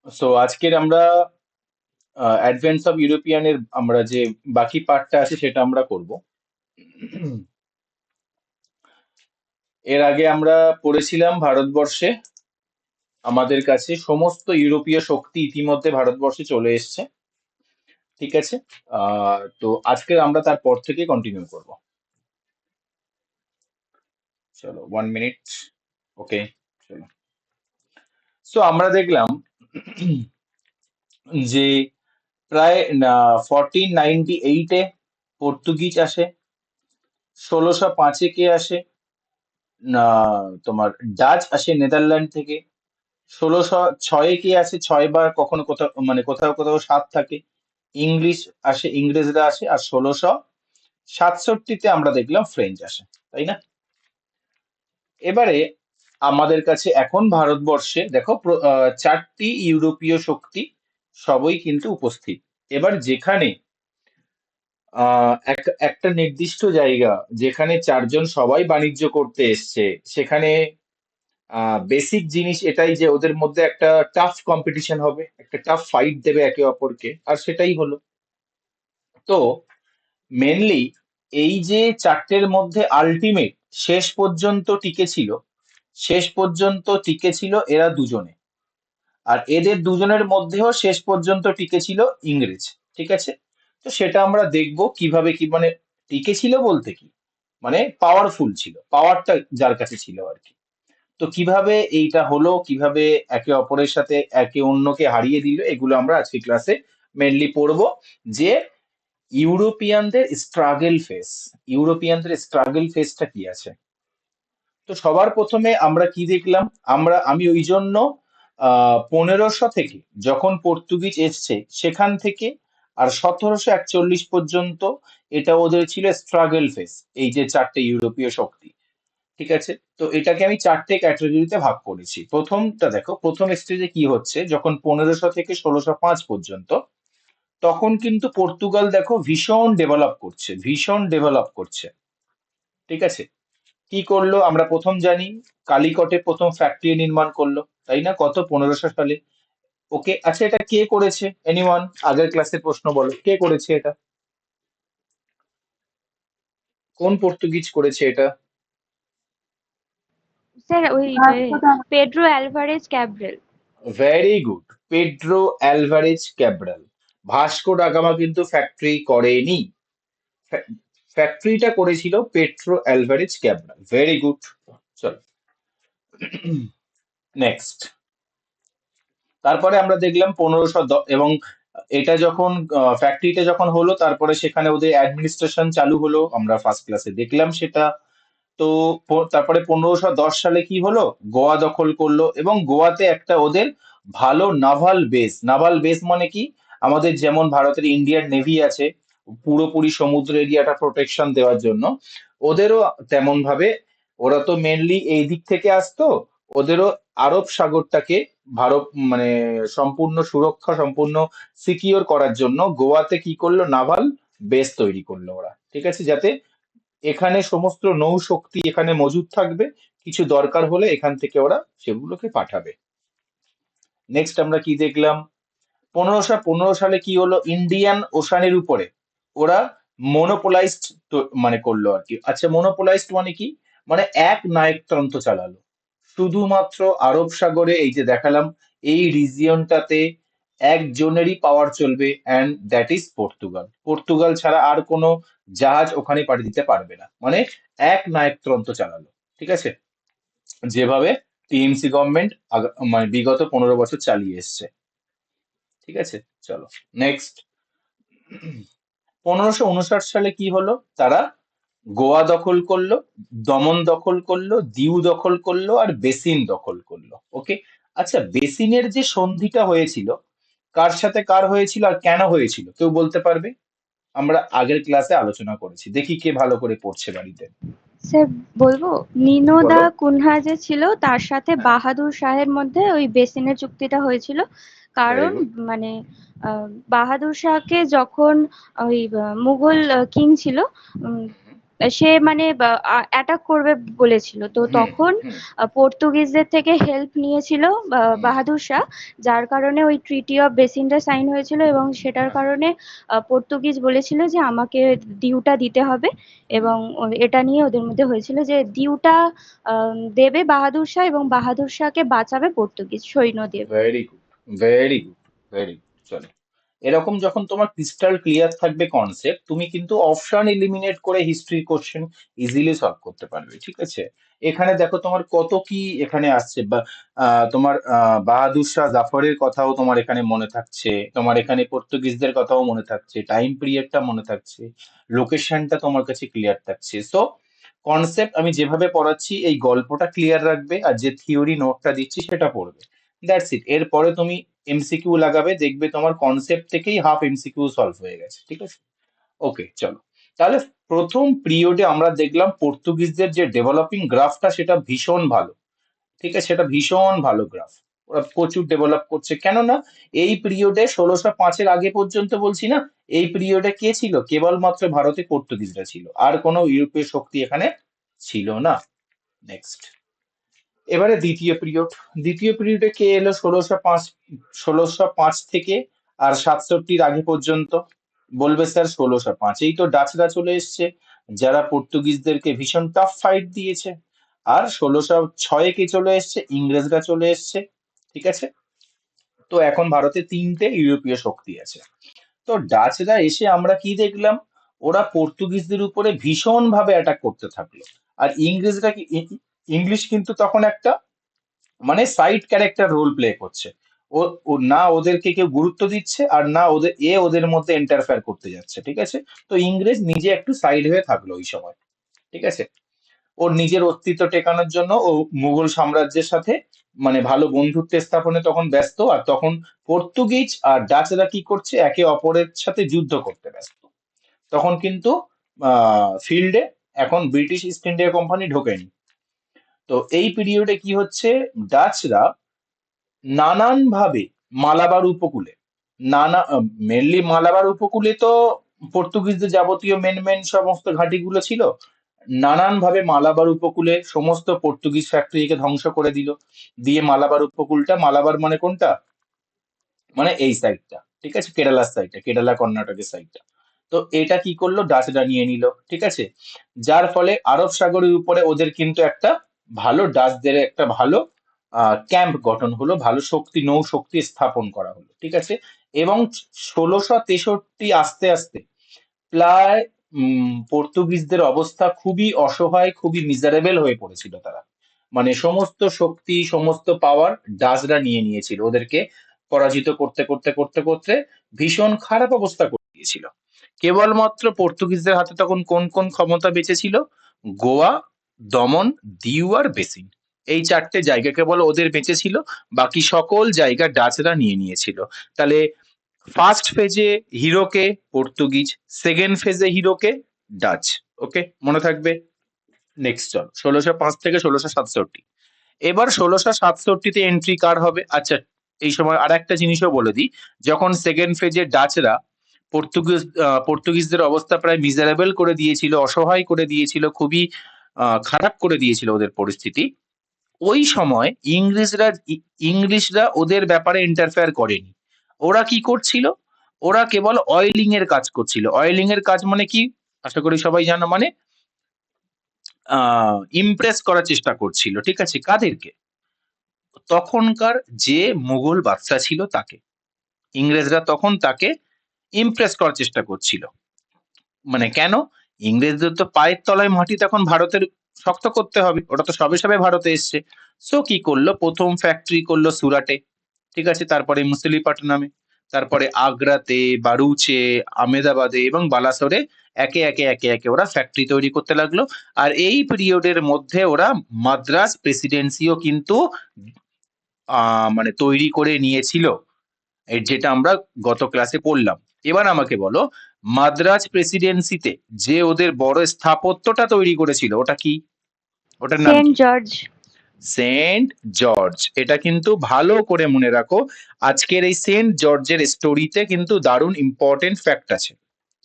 So আজকের আমরা advance of ইউরোপিয়ানের আমরা যে বাকি পার্টটা আছে সেটা আমরা করব। এর আগে আমরা পড়েছিলাম ভারতবর্ষে আমাদের কাছে সমস্ত ইউরোপীয় শক্তি ইতিমধ্যে ভারতবর্ষে চলে এসেছে। ঠিক আছে। তো আজকে আমরা তারপর থেকে কন্টিনিউ করব। চলো 1 মিনিট। ওকে, চলো। সো আমরা দেখলাম যে প্রায় 1498-এ পর্তুগিজ আসে। 1605-এ কে আসে না, তোমার ডাচ আসে নেদারল্যান্ড থেকে। 1606-এ কে আসে, 6 বার কখনো কোথাও মানে কোথাও কোথাও 7 থাকে। ইংলিশ আসে, ইংরেজরা আসে। আর 1667-তে আমরা দেখলাম ফ্রেঞ্চ আসে, তাই না? এবারে আমাদের কাছে এখন ভারতবর্ষে দেখো 4টি ইউরোপীয় শক্তি সবই কিন্তু উপস্থিত। এবার যেখানে একটা নির্দিষ্ট জায়গা যেখানে 4জন সবাই বাণিজ্য করতে এসছে, সেখানে বেসিক জিনিস এটাই যে ওদের মধ্যে একটা টাফ কম্পিটিশন হবে, একটা টাফ ফাইট দেবে একে অপরকে, আর সেটাই হলো। তো মেনলি এই যে চারটের মধ্যে আলটিমেট শেষ পর্যন্ত টিকে ছিল, শেষ পর্যন্ত টিকে ছিল এরা দুজনে। আর এদের দুজনের মধ্যেও শেষ পর্যন্ত টিকে ছিল ইংরেজ। ঠিক আছে। তো সেটা আমরা দেখব কিভাবে, কি মানে টিকে ছিল বলতে কি, মানে পাওয়ারফুল ছিল, পাওয়ারটা যার কাছে ছিল আর কি। তো কিভাবে এইটা হলো, কিভাবে একে অপরের সাথে একে অন্যকে হারিয়ে দিল, এগুলো আমরা আজকে ক্লাসে মেনলি পড়বো। যে ইউরোপিয়ানদের স্ট্রাগল ফেস, ইউরোপিয়ানদের স্ট্রাগল ফেসটা কি আছে। তো সবার প্রথমে আমরা কি দেখলাম, আমি ওই জন্য 1500 থেকে যখন পর্তুগিজ এসছে সেখান থেকে আর 1741 পর্যন্ত এটা ওদের ছিল স্ট্রাগল ফেস, এই যে চারটে ইউরোপীয় শক্তি। ঠিক আছে। তো এটাকে আমি চারটে ক্যাটাগরিতে ভাগ করেছি। প্রথমটা দেখো, প্রথম স্টেজে কি হচ্ছে, যখন 1500 থেকে 1605 পর্যন্ত, তখন কিন্তু পর্তুগাল দেখো ভীষণ ডেভেলপ করছে, ভীষণ ডেভেলপ করছে। ঠিক আছে। কি করলো আমরা প্রথম জানি, কালিকটে প্রথম ফ্যাক্টরি নির্মাণ করলো, তাই না? কত, 1500 সালে। ওকে, আচ্ছা এটা কে করেছে? এনিওয়ান? আগের ক্লাসের প্রশ্ন বলো, কে করেছে এটা? কোন পর্তুগিজ করেছে এটা? স্যার ওই Vasco da Pedro Alvares Cabral. Very good, Pedro Alvares Cabral. Vasco da Gama কিন্তু ফ্যাক্টরি করেনি, ফ্যাক্টরিটা করেছিল Pedro Alvares Cabral. Very good. চলো নেক্সট। তারপরে আমরা দেখলাম 1510, এবং এটা যখন ফ্যাক্টরিটা যখন হলো, তারপরে সেখানে ওদের অ্যাডমিনিস্ট্রেশন চালু হলো, আমরা ফার্স্ট ক্লাসে দেখলাম সেটা। তো তারপরে 1510 সালে কি হলো, গোয়া দখল করলো, এবং গোয়াতে একটা ওদের ভালো নাভাল বেস। নাভাল বেস মানে কি, আমাদের যেমন ভারতের ইন্ডিয়ান নেভি আছে পুরোপুরি সমুদ্র এরিয়াটা প্রোটেকশন দেওয়ার জন্য, ওদেরও তেমন ভাবে, ওরা তো মেনলি এই দিক থেকে আসতো, ওদেরও আরব সাগরটাকে ভারত মানে সম্পূর্ণ সুরক্ষা, সম্পূর্ণ সিকিওর করার জন্য গোয়াতে কি করলো, নাভাল বেস তৈরি করলো ওরা। ঠিক আছে, যাতে এখানে সমস্ত নৌশক্তি এখানে মজুদ থাকবে, কিছু দরকার হলে এখান থেকে ওরা সেগুলোকে পাঠাবে। নেক্সট আমরা কি দেখলাম, 1515 সালে কি হলো, ইন্ডিয়ান ওশানের উপরে ওরা মনোপোলাইজড মানে করলো আর কি। আচ্ছা, মনোপোলাইজড মানে কি, মানে এক নায়কতন্ত্র চালালো শুধুমাত্র আরব সাগরে। এই যে দেখালাম, এই রিজিয়নটাতে একজনেরই পাওয়ার চলবে, and that is Portugal. Portugal ছাড়া আর কোনো জাহাজ ওখানে পাড়ি দিতে পারবে না, মানে এক নায়কতন্ত্র চালালো। ঠিক আছে, যেভাবে টিএমসি গভর্নমেন্ট মানে বিগত 15 বছর চালিয়ে এসছে। ঠিক আছে, চলো নেক্সট। 1559 সালে কি হলো, তারা গোয়া দখল করলো, দমন দখল করলো, দিউ দখল করলো, আর বেসিন দখল করলো। ওকে। আচ্ছা, বেসিনের যে সন্ধিটা হয়েছিল, কার সাথে কার হয়েছিল আর কেন হয়েছিল, কেউ বলতে পারবে? আমরা আগের ক্লাসে আলোচনা করেছি, দেখি কে ভালো করে পড়ছে বাড়িতে। স্যার বলবো, নিনো দা বলো। কুনহা যে ছিল তার সাথে হ্যাঁ, বাহাদুর শাহের মধ্যে ওই বেসিনের চুক্তিটা হয়েছিল। ভেরি কারণ গুড। মানে বাহাদুর শাহকে যখন ওই মুঘল কিং ছিল, সে মানে অ্যাটাক করবে বলেছিল, তো হুম তখন হুম পর্তুগিজদের থেকে হেল্প নিয়েছিল হুম বাহাদুর শাহ, যার কারণে ওই ট্রিটি অফ বেসিনটা সাইন হয়েছিল, এবং সেটার হ্যাঁ কারণে পর্তুগিজ বলেছিল যে আমাকে ডিউটা দিতে হবে। হুম এবং এটা নিয়ে ওদের মধ্যে হয়েছিল যে ডিউটা দেবে বাহাদুর শাহ, এবং বাহাদুর শাহকে বাঁচাবে পর্তুগিজ সৈন্য দিয়ে। Very good, very good, very good. চলো, এরকম যখন তোমার ক্রিস্টাল ক্লিয়ার থাকবে কনসেপ্ট, তুমি কিন্তু অপশন এলিমিনেট করে হিস্ট্রি কোশ্চেন ইজিলি সলভ করতে পারবে। ঠিক আছে, এখানে দেখো তোমার কত কি এখানে আসছে, বা তোমার বাহাদুর শাহ জাফরের কথাও তোমার এখানে মনে থাকছে, তোমার এখানে পর্তুগিজদের কথাও মনে থাকছে, টাইম পিরিয়ডটা মনে থাকছে, লোকেশনটা তোমার কাছে ক্লিয়ার থাকছে। সো কনসেপ্ট আমি যেভাবে পড়াচ্ছি এই গল্পটা ক্লিয়ার রাখবে, আর যে থিওরি নোটটা দিচ্ছি সেটা পড়বে। That's it. এরপরে তুমি এমসিকিউ লাগাবে, দেখবে তোমার কনসেপ্ট থেকেই হাফ এমসিকিউ সলভ হয়ে গেছে। ঠিক আছে, ওকে চলো। তাহলে প্রথম পিরিয়ডে আমরা দেখলাম পর্তুগিজদের যে ডেভেলপিং গ্রাফটা সেটা ভীষণ ভালো। ঠিক আছে, সেটা ভীষণ ভালো গ্রাফ, ওরা প্রচুর ডেভেলপ করছে। কেননা এই পিরিয়ডে 1605-এর আগে পর্যন্ত বলছি না, এই পিরিয়ডে কে ছিল? কেবলমাত্র ভারতে পর্তুগিজরা ছিল, আর কোনো ইউরোপীয় শক্তি এখানে ছিল না। নেক্সট, এবারে দ্বিতীয় পিরিয়ড। দ্বিতীয় পিরিয়ডে কে এলো? 1605 থেকে আর 67-র আগে পর্যন্ত। বলবে স্যার 1605 তো ডাচরা চলে এসছে, যারা পর্তুগিজদেরকে ভীষণ টাফ ফাইট দিয়েছে। আর 1606 কে চলে এসছে, ইংরেজরা চলে এসছে। ঠিক আছে, তো এখন ভারতে তিনটে ইউরোপীয় শক্তি আছে। তো ডাচরা এসে আমরা কি দেখলাম? ওরা পর্তুগিজদের উপরে ভীষণ ভাবে অ্যাটাক করতে থাকলো। আর ইংরেজরা ইংলিশ কিন্তু তখন একটা মানে সাইড ক্যারেক্টার রোল প্লে করছে। ও ও না ওদেরকে কেউ গুরুত্ব দিচ্ছে, আর না ওদের মধ্যে ইন্টারফেয়ার করতে যাচ্ছে। ঠিক আছে, তো ইংরেজ নিজে একটু সাইড হয়ে থাকলো ওই সময়। ঠিক আছে, ওর নিজের অস্তিত্ব টেকানোর জন্য ও মুঘল সাম্রাজ্যের সাথে মানে ভালো বন্ধুত্ব স্থাপনে তখন ব্যস্ত। আর তখন পর্তুগিজ আর ডাচরা কি করছে? একে অপরের সাথে যুদ্ধ করতে ব্যস্ত। তখন কিন্তু ফিল্ডে এখন ব্রিটিশ ইস্ট ইন্ডিয়া কোম্পানি ঢোকেনি। তো এই পিরিয়ডে কি হচ্ছে? ডাচরা নানান ভাবে মালাবার উপকূলে, মেনলি মালাবার উপকূলে তো পর্তুগিজদের যাবতীয় মেন মেন সমস্ত ঘাঁটিগুলো ছিল। নানান ভাবে মালাবার উপকূলে সমস্ত পর্তুগিজ ফ্যাক্টরিকে ধ্বংস করে দিল। দিয়ে মালাবার উপকূলটা, মালাবার মানে কোনটা? মানে এই সাইডটা। ঠিক আছে, কেরালার সাইডটা, কেরালা কর্ণাটকের সাইডটা। তো এটা কি করলো? ডাচরা নিয়ে নিল। ঠিক আছে, যার ফলে আরব সাগরের উপরে ওদের কিন্তু একটা ভালো, ডাচদের একটা ভালো ক্যাম্প গঠন হলো, ভালো শক্তি, নৌ শক্তি স্থাপন করা হলো। ঠিক আছে, এবং 1663 আস্তে আস্তে প্রায় পর্তুগিজদের অবস্থা খুবই অসহায়, খুবই মিজারেবল হয়ে পড়েছিল তারা। মানে সমস্ত শক্তি, সমস্ত পাওয়ার ডাচরা নিয়ে নিয়েছিল, ওদেরকে পরাজিত করতে করতে করতে করতে ভীষণ খারাপ অবস্থা করে দিয়েছিল। কেবলমাত্র পর্তুগিজদের হাতে তখন কোন কোন ক্ষমতা বেঁচে ছিল? গোয়া, দমন, দিউ আর বেসিন, এই চারটে জায়গা কেবল ওদের বেঁচে ছিল। বাকি সকল জায়গা ডাচরা নিয়ে নিয়েছিল। তাহলে ফার্স্ট ফেজে হিরোকে পর্তুগিজ, সেকেন্ড ফেজে হিরোকে ডাচ। ওকে, মনে থাকবে। নেক্সট চল, 1605 থেকে 1667। এবার 1667-তে এন্ট্রি কার হবে? আচ্ছা, এই সময় আর একটা জিনিসও বলে দিই। যখন সেকেন্ড ফেজে ডাচরা পর্তুগিজদের অবস্থা প্রায় মিজারেবল করে দিয়েছিল, অসহায় করে দিয়েছিল, খুবই খারাপ করে দিয়েছিল ওদের পরিস্থিতি, ওই সময় ইংলিশরা ওদের ব্যাপারে ইন্টারফেয়ার করেনি। ওরা কি করছিল? ওরা কেবল অয়েলিং এর কাজ করছিল। অয়েলিং এর কাজ মানে কি? আশা করি সবাই জানো। মানে ইমপ্রেস করার চেষ্টা করছিল। ঠিক আছে, কাদেরকে? তখনকার যে মুঘল বাদশা ছিল তাকে। ইংরেজরা তখন তাকে ইমপ্রেস করার চেষ্টা করছিল। মানে কেন? ইংরেজদের তো পায়ের তলায় মাটি তখন ভারতের শক্ত করতে হবে, ওটা তো সবে সবে ভারতে এসছে। সো কি করলো? প্রথম ফ্যাক্টরি করলো সুরাটে। ঠিক আছে, তারপরে মুসলিপাটনামে, তারপরে আগ্রাতে, বারুচে, আমেদাবাদে এবং বালাসোরে একে একে একে একে ওরা ফ্যাক্টরি তৈরি করতে লাগলো। আর এই পিরিয়ডের মধ্যে ওরা মাদ্রাজ প্রেসিডেন্সিও কিন্তু মানে তৈরি করে নিয়েছিল, যেটা আমরা গত ক্লাসে পড়লাম। এবার আমাকে বলো, মাদ্রাজ প্রেসিডেন্সিতে যে ওদের বড় স্থাপত্যটা তৈরি করেছিল ওটা কি? ওটার নাম সেন্ট কি? জর্জ। Saint George. এটা কিন্তু ভালো করে মনে রাখো, আজকের এই সেন্ট জর্জের স্টোরিতে কিন্তু দারুণ ইম্পর্টেন্ট ফ্যাক্ট আছে।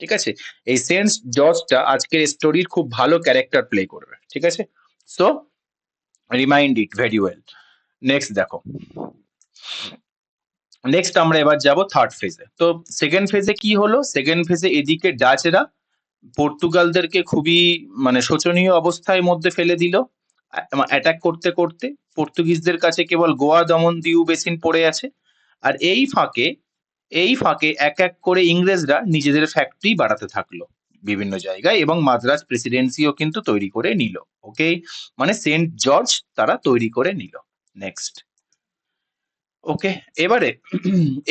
ঠিক আছে? এই সেন্ট জর্জটা আজকের স্টোরির খুব ভালো ক্যারেক্টার প্লে করবে, ঠিক আছে? So remind it very well. Next দেখো, নেক্সট আমরা এবার যাব থার্ড ফেজে। তো সেকেন্ড ফেজে কি হলো? সেকেন্ড ফেজে এদিকে ডাচেরা পর্তুগালদেরকে খুবই মানে শোচনীয় অবস্থায় মধ্যে ফেলে দিল, অ্যাটাক করতে করতে। পর্তুগিজদের কাছে কেবল গোয়া, দমন, দিউ বেসিন পড়ে আছে। আর এই ফাঁকে এক এক করে ইংরেজরা নিজেদের ফ্যাক্টরি বাড়াতে থাকলো বিভিন্ন জায়গায়, এবং মাদ্রাজ প্রেসিডেন্সিও কিন্তু তৈরি করে নিল। ওকে, মানে সেন্ট জর্জ তারা তৈরি করে নিল। নেক্সট, ওকে, এবারে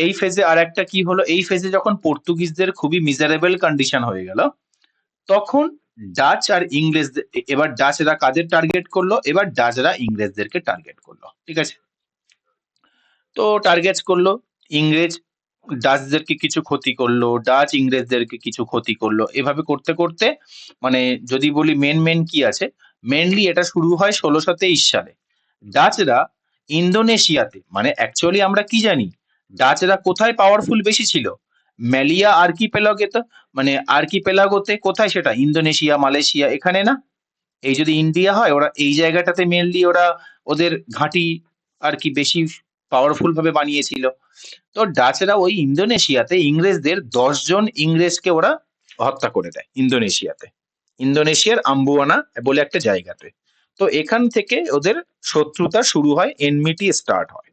এই ফেজে আর একটা কি হলো? এই ফেজে যখন পর্তুগিজদের খুবই মিজারেবল কন্ডিশন হয়ে গেল, তখন ডাচ আর ইংরেজ, এবার ডাচরা কাদের টার্গেট করলো? এবার ডাচরা ইংরেজদেরকে টার্গেট করলো, ঠিক আছে? তো টার্গেট করলো, ইংরেজ ডাচদেরকে কিছু ক্ষতি করলো, ডাচ ইংরেজদেরকে কিছু ক্ষতি করলো, এভাবে করতে করতে মানে যদি বলি মেন মেন কি আছে, মেনলি এটা শুরু হয় 1623 সালে। ডাচরা ইন্দোনেশিয়াতে, মানে অ্যাকচুয়ালি আমরা কি জানি, ডাচরা কোথায় পাওয়ারফুল বেশি ছিল? ম্যালিয়া আর্কিপেলাগোতে, মানে আর্কিপেলাগোতে। কোথায় সেটা? ইন্দোনেশিয়া, মালয়েশিয়া, এখানে না? এই যদি ইন্ডিয়া হয়, ওরা এই জায়গাটাতে মেনলি ওরা ওদের ঘাঁটি আর কি বেশি পাওয়ারফুল ভাবে বানিয়েছিল। তো ডাচরা ওই ইন্দোনেশিয়াতে ইংরেজদের 10 জন ইংরেজকে ওরা হত্যা করে দেয় ইন্দোনেশিয়াতে, ইন্দোনেশিয়ার আম্বুয়ানা বলে একটা জায়গাতে। তো এখান থেকে ওদের শত্রুতা শুরু হয়, এনমিটি স্টার্ট হয়।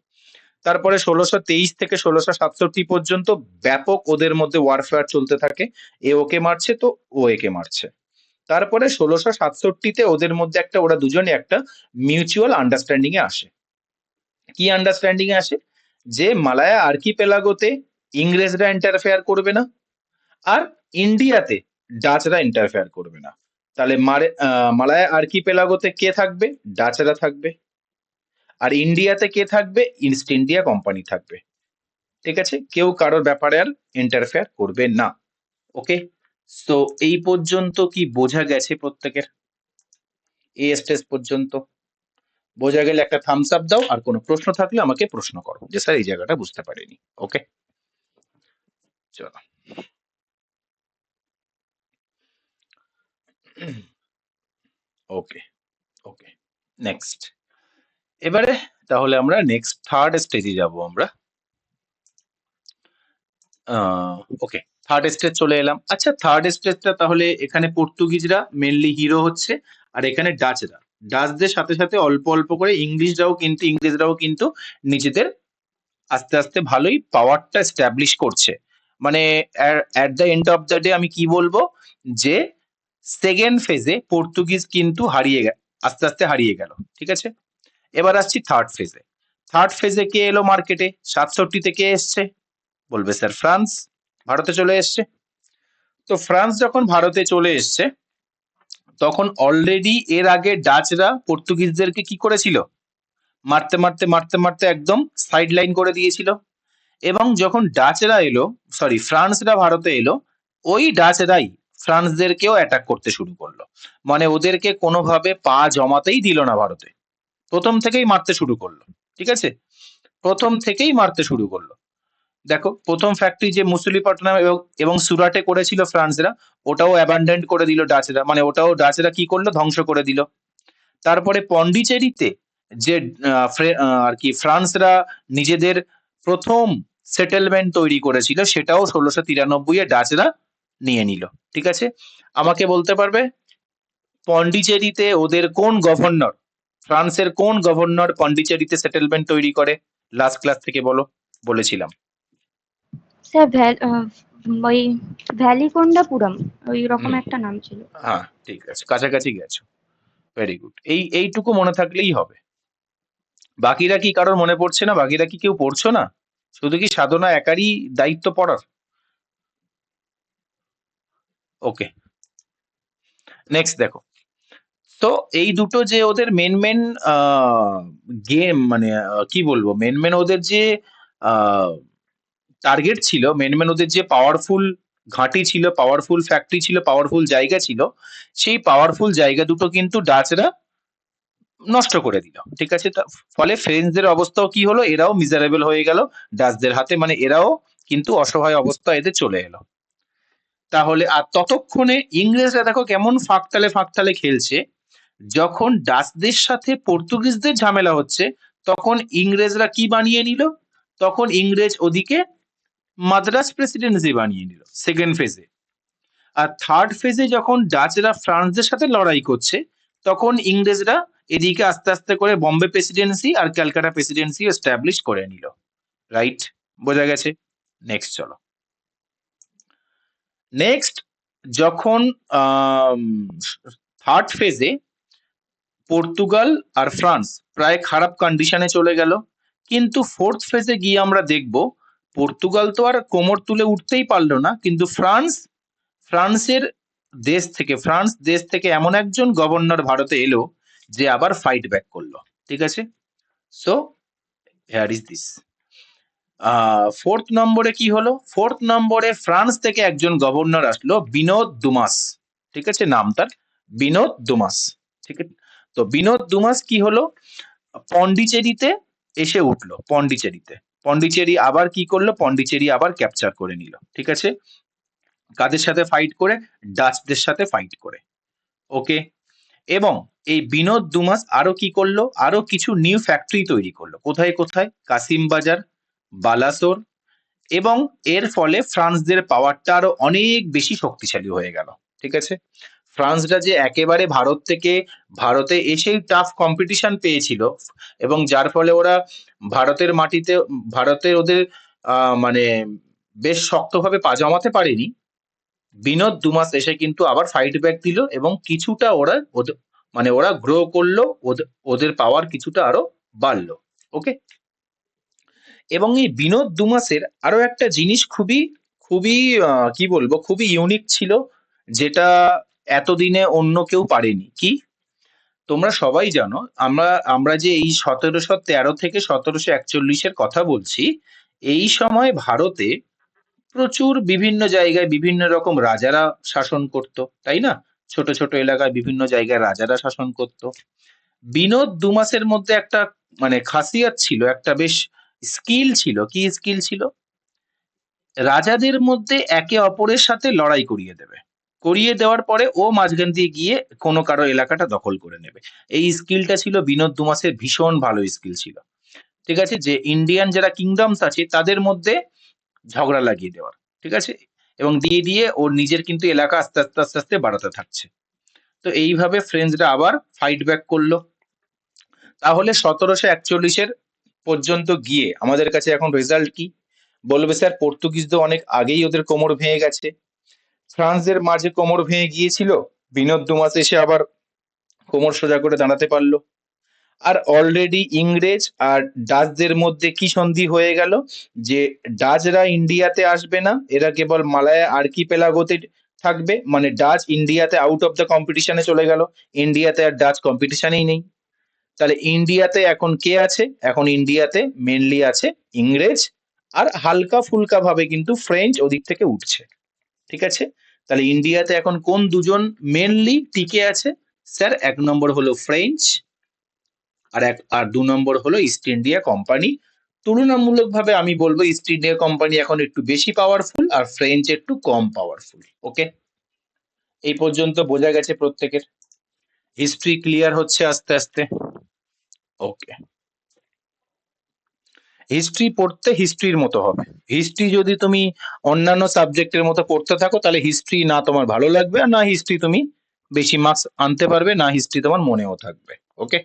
তারপরে 1623 থেকে 1667 পর্যন্ত ব্যাপক ওদের মধ্যে ওয়ারফেয়ার চলতে থাকে। এ ওকে মারছে তো ও একে মারছে। তারপরে 1667-তে ওদের মধ্যে ওরা দুজনে একটা মিউচুয়াল আন্ডারস্ট্যান্ডিং এ আসে। কি আন্ডারস্ট্যান্ডিং এ আসে? যে মালায়া আর্কিপেলাগোতে ইংরেজরা ইন্টারফেয়ার করবে না, আর ইন্ডিয়াতে ডাচরা ইন্টারফেয়ার করবে না। তাহলে মালায়া আর্কিপেলাগোতে কে থাকবে? ডাচরা থাকবে। আর ইন্ডিয়াতে কে থাকবে? ইস্ট ইন্ডিয়া কোম্পানি থাকবে। ঠিক আছে, কেউ কারোর ব্যাপারে আর ইন্টারফেয়ার করবে না। ওকে, তো এই পর্যন্ত কি বোঝা গেছে প্রত্যেকের? এই স্টেজ পর্যন্ত বোঝা গেলে একটা থামস আপ দাও, আর কোনো প্রশ্ন থাকলে আমাকে প্রশ্ন করো যে স্যার এই জায়গাটা বুঝতে পারিনি। ওকে, চলো। ওকে, ওকে, নেক্সট। এবারে তাহলে আমরা নেক্সট থার্ড স্টেজে যাব আমরা। ওকে, থার্ড স্টেজ চলে এলাম। আচ্ছা, থার্ড স্টেজটা তাহলে এখানে পর্তুগিজরা মেনলি হিরো হচ্ছে, আর এখানে ডাচরা, ডাচদের সাথে সাথে অল্প অল্প করে ইংরেজরাও কিন্তু নিজেদের আস্তে আস্তে ভালোই পাওয়ারটা এস্টাবলিশ করছে। মানে at the end of the day আমি কি বলবো, যে সেকেন্ড ফেজে পর্তুগিজ কিন্তু আস্তে আস্তে হারিয়ে গেল। ঠিক আছে, এবার আসছি থার্ড ফেজে। থার্ড ফেজে কে এলো মার্কেটে? 67-তে কে এসছে? বলবে স্যার ফ্রান্স, ভারতে চলে এসছে। তো ফ্রান্স যখন ভারতে চলে এসছে, তখন অলরেডি এর আগে ডাচরা পর্তুগিজদেরকে কি করেছিল? মারতে মারতে মারতে মারতে একদম সাইড লাইন করে দিয়েছিল। এবং যখন ডাচরা এলো, সরি ফ্রান্সরা ভারতে এলো, ওই ডাচরাই ফ্রান্সদেরকেও অ্যাটাক করতে শুরু করলো। মানে ওদেরকে কোনোভাবে পা জমাতেই দিল না ভারতে, প্রথম থেকেই মারতে শুরু করলো। ঠিক আছে, প্রথম থেকেই মারতে শুরু করলো। দেখো, প্রথম ফ্যাক্টরি যে মুসুলিপাটনাম এবং সুরাটে করেছিল ফ্রান্সরা, ওটাও অ্যাবান্ডেন্ট করে দিল ডাচরা, মানে ওটাও ডাচরা কি করলো? ধ্বংস করে দিল। তারপরে পন্ডিচেরিতে যে আর কি ফ্রান্সরা নিজেদের প্রথম সেটেলমেন্ট তৈরি করেছিল, সেটাও 1693-এ ডাচরা নিয়ে নিল। ঠিক আছে, আমাকে বলতে পারবে পন্ডিচেরিতে ওদের কোন গভর্নর, ফ্রান্সের কোন গভর্নর পন্ডিচেরিতে সেটেলমেন্ট তৈরি করে? লাস্ট ক্লাস থেকে বলো, বলেছিলাম। স্যার ওই ভ্যালিকোন্ডাপুরম, ওই রকম হুম, একটা নাম ছিল। হ্যাঁ, ঠিক আছে, কাছাকাছি গেছো। ভেরি গুড, এইটুকু মনে থাকলেই হবে। বাকিরা কি কারোর মনে পড়ছে না? বাকিরা কি কেউ পড়ছো না? শুধু কি সাধনা একারই দায়িত্ব পড়ার? ওকে, নেক্সট দেখো। তো এই দুটো যে ওদের মেন মেন গেম, মানে কি বলবো, মেন মেন ওদের যে টার্গেট ছিল, মেন মেন ওদের যে পাওয়ারফুল ঘাঁটি ছিল, পাওয়ারফুল ফ্যাক্টরি ছিল, পাওয়ারফুল জায়গা ছিল, সেই পাওয়ারফুল জায়গা দুটো কিন্তু ডাচরা নষ্ট করে দিল। ঠিক আছে, ফলে ফ্রেঞ্চদের অবস্থাও কি হলো? এরাও মিজারেবল হয়ে গেল ডাচদের হাতে, মানে এরাও কিন্তু অসহায় অবস্থা এদের চলে এলো। তাহলে আর ততক্ষণে ইংরেজরা দেখো কেমন ফাঁকতালে খেলছে। যখন ডাচদের সাথে পর্তুগিজদের ঝামেলা হচ্ছে, তখন ইংরেজরা কি বানিয়ে নিল? তখন ইংরেজ ওদিকে মাদ্রাজ প্রেসিডেন্সি বানিয়ে নিল সেকেন্ড ফেজে। আর থার্ড ফেজে যখন ডাচরা ফ্রান্সদের সাথে লড়াই করছে, তখন ইংরেজরা এদিকে আস্তে আস্তে করে বম্বে প্রেসিডেন্সি আর ক্যালকাটা প্রেসিডেন্সি এস্টাবলিশ করে নিল। রাইট? বোঝা গেছে? নেক্সট চলো। নেক্সট, যখন থার্ড ফেজে পর্তুগাল আর ফ্রান্স প্রায় খারাপ কন্ডিশনে চলে গেল, কিন্তু ফোর্থ ফেজে গিয়ে আমরা দেখব পর্তুগাল তো আর কোমর তুলে উঠতেই পারলো না, কিন্তু ফ্রান্সের ফ্রান্স দেশ থেকে এমন একজন গভর্নর ভারতে এলো যে আবার ফাইট ব্যাক করলো। ঠিক আছে? So here is this. Fourth নম্বরে কি হলো? ফোর্থ নম্বরে ফ্রান্স থেকে একজন গভর্নর আসলো, বিনোদ দুমাস। ঠিক আছে? নাম তার বিনোদ দুমাস। ঠিক আছে? তো বিনোদ দুমাস কি হলো, পন্ডিচেরিতে এসে উঠলো। পন্ডিচেরি আবার কি করলো? পন্ডিচেরি আবার ক্যাপচার করে নিল। ঠিক আছে? কাদের সাথে ফাইট করে? ডাচদের সাথে ফাইট করে। ওকে। এবং এই বিনোদ দুমাস আরো কি করলো? আরো কিছু নিউ ফ্যাক্টরি তৈরি করলো। কোথায় কোথায়? কাসিম বাজার, বালাসোর। এবং এর ফলে ফ্রান্সদের পাওয়ারটা আরো অনেক বেশি শক্তিশালী হয়ে গেল। ঠিক আছে? ফ্রান্সরা যে একেবারে ভারতে এসেই টাফ কম্পিটিশন পেয়েছিল, এবং যার ফলে ওরা ভারতের মাটিতে ভারতের ওদের মানে বেশ শক্তভাবে পা জমাতে পারেনি। বিনোদ দুমাস এসে কিন্তু আবার ফাইট ব্যাক দিল, এবং কিছুটা ওরা গ্রো করলো, ওদের পাওয়ার কিছুটা আরো বাড়লো। ওকে। এবং এই বিনোদ দুমাসের আরো একটা জিনিস খুবই খুবই কি বলবো, খুবই ইউনিক ছিল, যেটা এতদিনে অন্য কেউ পারেনি। কি? তোমরা সবাই জানো, আমরা আমরা যে এই 1713 থেকে 1741-এর কথা বলছি, এই সময় ভারতে প্রচুর বিভিন্ন জায়গায় বিভিন্ন রকম রাজারা শাসন করত, তাই না? ছোট ছোট এলাকায় বিভিন্ন জায়গায় রাজারা শাসন করত। বিনোদ দুমাসের মধ্যে একটা মানে খাসিয়াত ছিল, একটা বেশ স্কিল ছিল। কি স্কিল ছিল? রাজাদের মধ্যে একে অপরের সাথে লড়াই করিয়ে দেওয়ার পরে ও মাঝখান দিয়ে গিয়ে কোনো কারো এলাকাটা দখল করে নেবে। এই স্কিলটা ছিল বিনোদ দুমাসের, ভীষণ ভালো স্কিল ছিল। ঠিক আছে? যে ইন্ডিয়ান যারা কিংডমস আছে তাদের মধ্যে ঝগড়া লাগিয়ে দেওয়ার। ঠিক আছে? এবং দিয়ে ওর নিজের কিন্তু এলাকা আস্তে আস্তে আস্তে আস্তে বাড়াতে থাকছে। তো এইভাবে ফ্রেঞ্চরা আবার ফাইট ব্যাক করলো। তাহলে 1741-এর পর্যন্ত গিয়ে আমাদের কাছে এখন রেজাল্ট কি? বলবে স্যার পর্তুগিজদের অনেক আগেই ওদের কোমর ভেঙে গেছে, ফ্রান্সদের মাঝে কোমর ভেঙে গিয়েছিল, বিনোদ দুমাস এসে আবার কোমর সোজা করে দাঁড়াতে পারলো। আর অলরেডি ইংরেজ আর ডাচদের মধ্যে কি সন্ধি হয়ে গেল, যে ডাচরা ইন্ডিয়াতে আসবে না, এরা কেবল মালায়া আর্কিপেলাগোতে থাকবে। মানে ডাচ ইন্ডিয়াতে আউট অফ দ্য কম্পিটিশনে চলে গেল, ইন্ডিয়াতে আর ডাচ কম্পিটিশনেই নেই। তাহলে ইন্ডিয়াতে এখন কে আছে? এখন ইন্ডিয়াতে মেনলি আছে ইংরেজ, আর হালকা ফুলকা ভাবে কিন্তু ফ্রেঞ্চ ওদিক থেকে উঠছে। ঠিক আছে? তাহলে ইন্ডিয়াতে এখন কোন দুজন মেনলি টিকে আছে? স্যার, এক নম্বর হলো ফ্রেঞ্চ, আর 2 নম্বর হলো ইস্ট ইন্ডিয়া কোম্পানি। তুলনামূলকভাবে আমি বলবো ইস্ট ইন্ডিয়া কোম্পানি এখন একটু বেশি পাওয়ারফুল, আর ফ্রেঞ্চ একটু কম পাওয়ারফুল। ওকে, এই পর্যন্ত বোঝা গেছে প্রত্যেকের? হিস্ট্রি ক্লিয়ার হচ্ছে আস্তে আস্তে? ওকে। হিস্ট্রি পড়তে হিস্ট্রির মতো হবে। হিস্ট্রি যদি তুমি অন্যান্য সাবজেক্টের মতো পড়তে থাকো, তাহলে হিস্ট্রি না তোমার ভালো লাগবে, আর না হিস্ট্রি তুমি বেশি মার্কস আনতে পারবে, না হিস্ট্রি তোমার মনেও থাকবে। ওকে,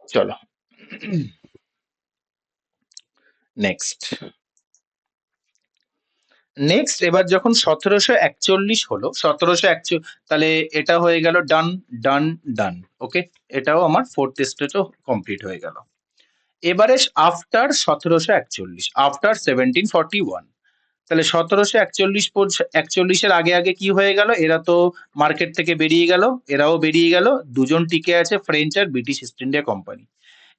চলো নেক্সট। এবার যখন 1741 হলো, 1741, তাহলে এটা হয়ে গেল ডান ডান ডান। ওকে, এটাও আমার ফোর্থ স্টেজও কমপ্লিট হয়ে গেল। এবারে আফটার 1741, আফটার 1741, তাহলে 1741-এর আগে আগে কি হয়ে গেল? এরা তো মার্কেট থেকে বেরিয়ে গেল, এরাও বেরিয়ে গেল, দুজন টিকে আছে, ফ্রেঞ্চ আর ব্রিটিশ ইস্ট ইন্ডিয়া কোম্পানি।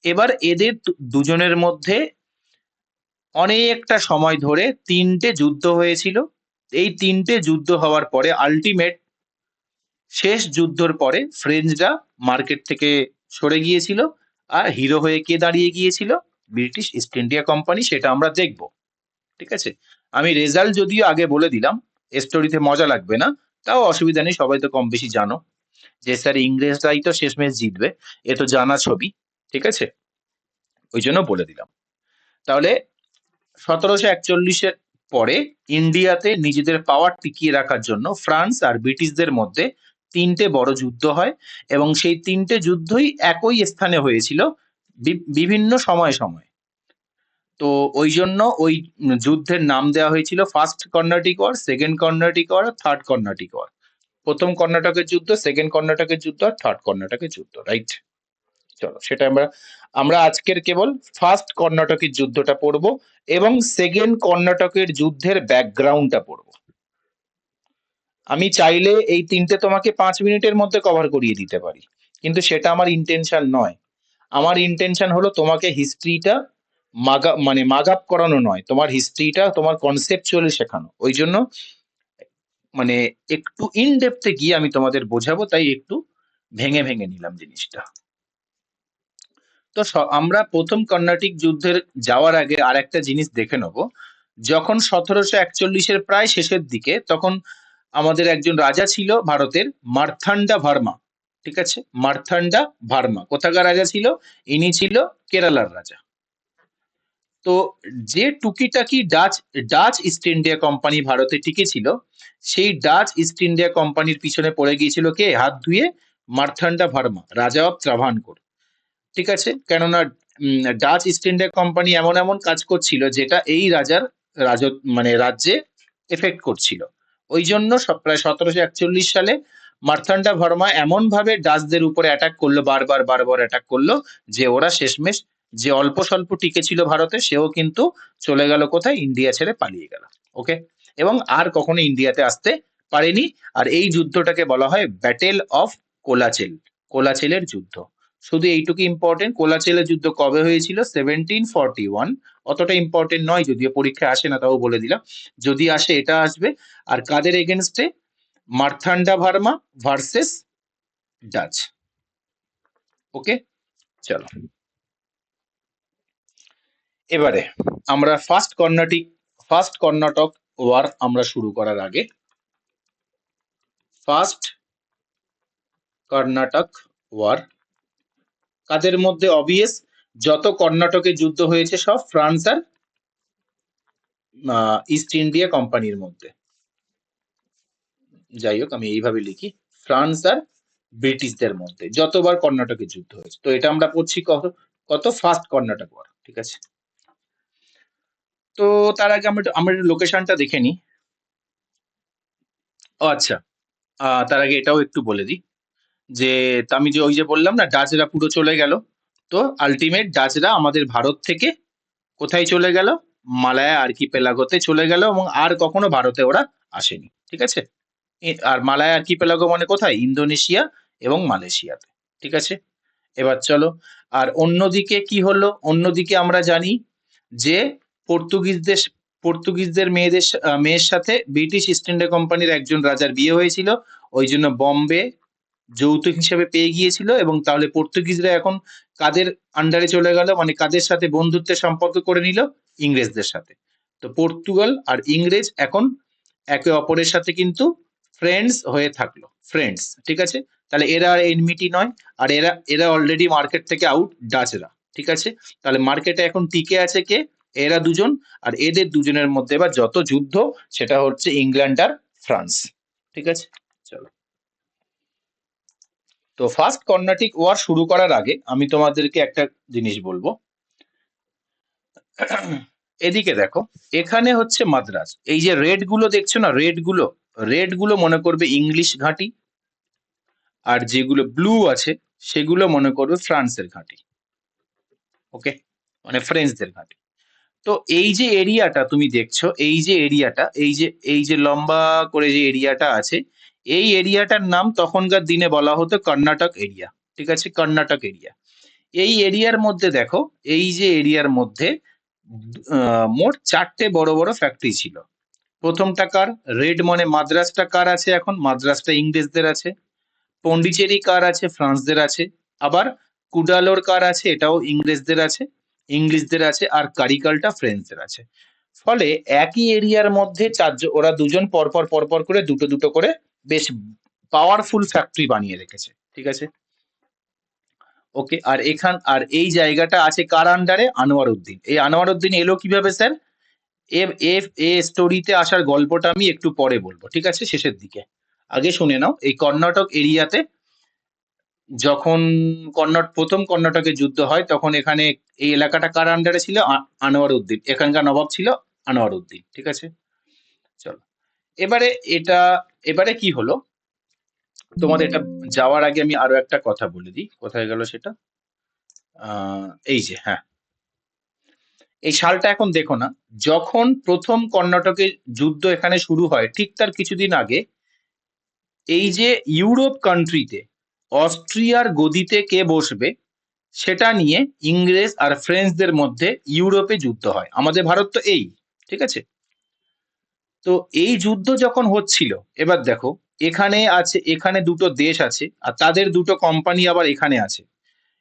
এবার এদের দুজনের মধ্যে অনেকটা সময় ধরে 3টে যুদ্ধ হয়েছিল। এই 3টে যুদ্ধ হওয়ার পরে আলটিমেট শেষ যুদ্ধর পরে ফ্রেঞ্চরা মার্কেট থেকে সরে গিয়েছিল, আর হিরো হয়ে কে দাঁড়িয়ে গিয়েছিল? British east India company. সেটা আমরা দেখব। ঠিক আছে? আমি রেজাল্ট যদিও আগে বলে দিলাম, স্টোরিতে মজা লাগবে না, তাও অসুবিধা নেই, সবাই তো কম বেশি জানো যে স্যার ইংরেজরাই তো শেষমেশ জিতবে, এ তো জানা ছবি, ঠিক আছে, ওই জন্য বলে দিলাম। তাহলে 1741-এর পরে ইন্ডিয়াতে নিজেদের পাওয়ার টিকিয়ে রাখার জন্য ফ্রান্স আর ব্রিটিশদের মধ্যে তিনটে বড় যুদ্ধ হয়, এবং সেই তিনটে যুদ্ধই একই স্থানে হয়েছিল বিভিন্ন সময়ে সময়ে। তো ওই জন্য ওই যুদ্ধের নাম দেওয়া হয়েছিল first Carnatic war, second Carnatic war, third Carnatic war. প্রথম কর্ণাটকের যুদ্ধ, সেকেন্ড কর্ণাটকের যুদ্ধ, আর থার্ড কর্ণাটকের যুদ্ধ, রাইট? চলো সেটা আমরা আমরা আজকের কেবল ফার্স্ট কর্ণাটকের যুদ্ধটা পড়বো এবং সেকেন্ড কর্ণাটকের যুদ্ধের ব্যাকগ্রাউন্ডটা পড়বো। আমি চাইলে এই তিনটে তোমাকে 5 মিনিটের মধ্যে কভার করিয়ে দিতে পারি, কিন্তু সেটা আমার ইন্টেনশন নয়। আমার ইন্টেনশন হলো তোমাকে হিস্ট্রিটা মাগাপ করানো নয়, তোমার হিস্ট্রিটা তোমার কনসেপচুয়ালি শেখানো। ওই জন্য মানে একটু ইন ডেপথে গিয়ে আমি তোমাদের বোঝাবো, তাই একটু ভেঙে ভেঙে নিলাম জিনিসটা। তো আমরা প্রথম কর্ণাটিক যুদ্ধের যাওয়ার আগে আর একটা জিনিস দেখে নেব। যখন 1741-এর প্রায় শেষের দিকে, তখন আমাদের একজন রাজা ছিল ভারতের, মার্থান্ডা ভার্মা, ঠিক আছে? মার্থান্ডা ভার্মা কোথাকার রাজা ছিল? ইনি ছিল কেরালার রাজা। তো যে টুকিটাকি ডাচ ইস্ট ইন্ডিয়া কোম্পানি ভারতে টিকেছিল, সেই ডাচ ইস্ট ইন্ডিয়া কোম্পানির পিছনে পড়ে গিয়েছিল কে হাত ধুয়ে? মার্থান্ডা ভার্মা, রাজা অফ ত্রাভানকোর, ঠিক আছে? কেননা ডাচ ইস্ট ইন্ডিয়া কোম্পানি এমন এমন কাজ করছিল যেটা এই রাজার রাজ্যে এফেক্ট করছিল। ওই জন্য প্রায় 1741 সালে মার্থান্ডা ভার্মা এমন ভাবে ডাচদের উপরে অ্যাটাক করলো, বারবার বারবার অ্যাটাক করলো, যে ওরা শেষমেশ যে অল্প স্বল্প টিকে ছিল ভারতে, সেও কিন্তু চলে গেল কোথায়? ইন্ডিয়া ছেড়ে পালিয়ে গেল। ওকে, এবং আর কখনো ইন্ডিয়াতে আসতে পারেনি। আর এই যুদ্ধটাকে বলা হয় ব্যাটেল অফ কোলাচেল, কোলাচেলের যুদ্ধ। শুধু এইটুকু ইম্পর্টেন্ট, কোলাচেলের যুদ্ধ কবে হয়েছিল? 1741। অতটা ইম্পর্টেন্ট নয়, যদিও পরীক্ষায় আসে না, তাও বলে দিলাম। যদি আসে এটা আসবে। আর কাদের এগেনস্টে? মার্থান্ডা ভার্মা ভার্সেস ডাচ। ওকে, চলো এবারে আমরা ফার্স্ট কর্ণাটক ওয়ার আমরা শুরু করার আগে, ফার্স্ট কর্ণাটক ওয়ার কাদের মধ্যে? অবভিয়াস, যত কর্ণাটকের যুদ্ধ হয়েছে সব ফ্রান্স আর ইস্ট ইন্ডিয়া কোম্পানির মধ্যে। যাই হোক, আমি এইভাবে লিখি, ফ্রান্স আর ব্রিটিশদের মধ্যে যতবার কর্ণাটকের যুদ্ধ হয়েছে। তো এটা আমরা পড়ছি কত ফার্স্ট কর্ণাটক ওয়ার, ঠিক আছে? তো তার আগে আমরা লোকেশনটা দেখে নিই। ও আচ্ছা, তার আগে এটাও একটু বলে দিই যে আমি যে ওই যে বললাম না ডাচরা পুরো চলে গেল, তো আলটিমেট ডাচরা আমাদের ভারত থেকে কোথায় চলে গেল? মালায়া আর্কিপেলাগোতে চলে গেল, এবং আর কখনো ভারতে ওরা আসেনি, ঠিক আছে? আর মালায়া আর্কিপেলাগো মানে কোথায়? ইন্দোনেশিয়া এবং মালয়েশিয়াতে, ঠিক আছে? এবার চলো, আর অন্যদিকে কি হলো? অন্যদিকে আমরা জানি যে পর্তুগিজদের পর্তুগিজদের মেয়ের সাথে ব্রিটিশ ইস্ট ইন্ডিয়া কোম্পানির একজন রাজার বিয়ে হয়েছিল, ওই জন্য বম্বে যৌতুক হিসেবে পেয়ে গিয়েছিল। এবং তাহলে পর্তুগিজরা এখন কাদের আন্ডারে চলে গেল, মানে কাদের সাথে বন্ধুত্বের সম্পর্ক করে নিল? ইংরেজদের সাথে। তো পর্তুগাল আর ইংরেজ এখন একে অপরের সাথে কিন্তু ফ্রেন্ডস হয়ে থাকলো, ফ্রেন্ডস, ঠিক আছে? তাহলে এরা আর এনমিটি নয়, আর এরা অলরেডি মার্কেট থেকে আউট, ডাচরা, ঠিক আছে? তাহলে মার্কেটে এখন টিকে আছে কে? এরা দুজন। আর এদের দুজনের মধ্যে এবার যত যুদ্ধ, সেটা হচ্ছে ইংল্যান্ড আর ফ্রান্স, ঠিক আছে? চলো, তো ফার্স্ট কর্ণাটিক ওয়ার শুরু করার আগে আমি তোমাদেরকে একটা জিনিস বলবো। এদিকে দেখো, এখানে হচ্ছে মাদ্রাজ। এই যে রেড গুলো দেখছো না, রেড গুলো মনে করবে ইংলিশ ঘাঁটি, আর যেগুলো ব্লু আছে সেগুলো মনে করবে ফ্রান্সের ঘাঁটি। ওকে, মানে ফ্রেঞ্চদের ঘাঁটি। তো এই যে এরিয়াটা তুমি দেখছো, এই যে লম্বা করে যে এরিয়াটা আছে, এই এরিয়াটার নাম তখনকার দিনে বলা হতো কর্ণাটক এরিয়া, ঠিক আছে? কর্ণাটক এরিয়া। এই এরিয়ার মধ্যে দেখো, এই যে এরিয়ার মধ্যে মোট 4টে বড় বড় ফ্যাক্টরি ছিল। প্রথমটা কার? রেড মানে মাদ্রাজটা কার আছে? এখন মাদ্রাজটা ইংরেজদের আছে। পন্ডিচেরি কার আছে? ফ্রান্সদের আছে। আবার কুডালোর কার আছে? এটাও ইংরেজদের আছে, আর কারিকালটা ফ্রেঞ্চদের আছে। ফলে একই এরিয়ার মধ্যে চারজন, ওরা দুজন পরপর পরপর করে দুটো দুটো করে বেশ পাওয়ারফুল ফ্যাক্টরি বানিয়ে রেখেছে। ঠিক আছে, ওকে। আর এই জায়গাটা আছে কার আন্ডারে? আনোয়ার উদ্দিন। এই আনোয়ার উদ্দিন এলো কিভাবে স্যার? এ স্টোরিতে আসার গল্পটা আমি একটু পরে বলবো, ঠিক আছে, শেষের দিকে। আগে শুনে নাও, এই কর্ণাটক এরিয়াতে যখন প্রথম কর্ণাটকে যুদ্ধ হয়, তখন এখানে এই এলাকাটা কার আন্ডারে ছিল? আনোয়ার উদ্দিন। এখানকার নবাব ছিল আনোয়ার উদ্দিন। ঠিক আছে, চলো। এবারে এটা এবারে কি হলো, তোমাদের এটা যাওয়ার আগে আমি আরো একটা কথা বলে দিই। কোথায় গেল সেটা? এই যে, হ্যাঁ, এই সালটা এখন দেখো না। যখন প্রথম কর্ণাটকে যুদ্ধ এখানে শুরু হয়, ঠিক তার কিছুদিন আগে এই যে ইউরোপ কান্ট্রিতে অস্ট্রিয়ার গদিতে কে বসবে সেটা নিয়ে ইংরেজ আর ফ্রেঞ্চদের মধ্যে ইউরোপে যুদ্ধ হয়। আমাদের ভারত তো এই, ঠিক আছে। তো এই যুদ্ধ যখন হচ্ছিল, এবার দেখো, এখানে দুটো দেশ আছে আর তাদের দুটো কোম্পানি আবার এখানে আছে।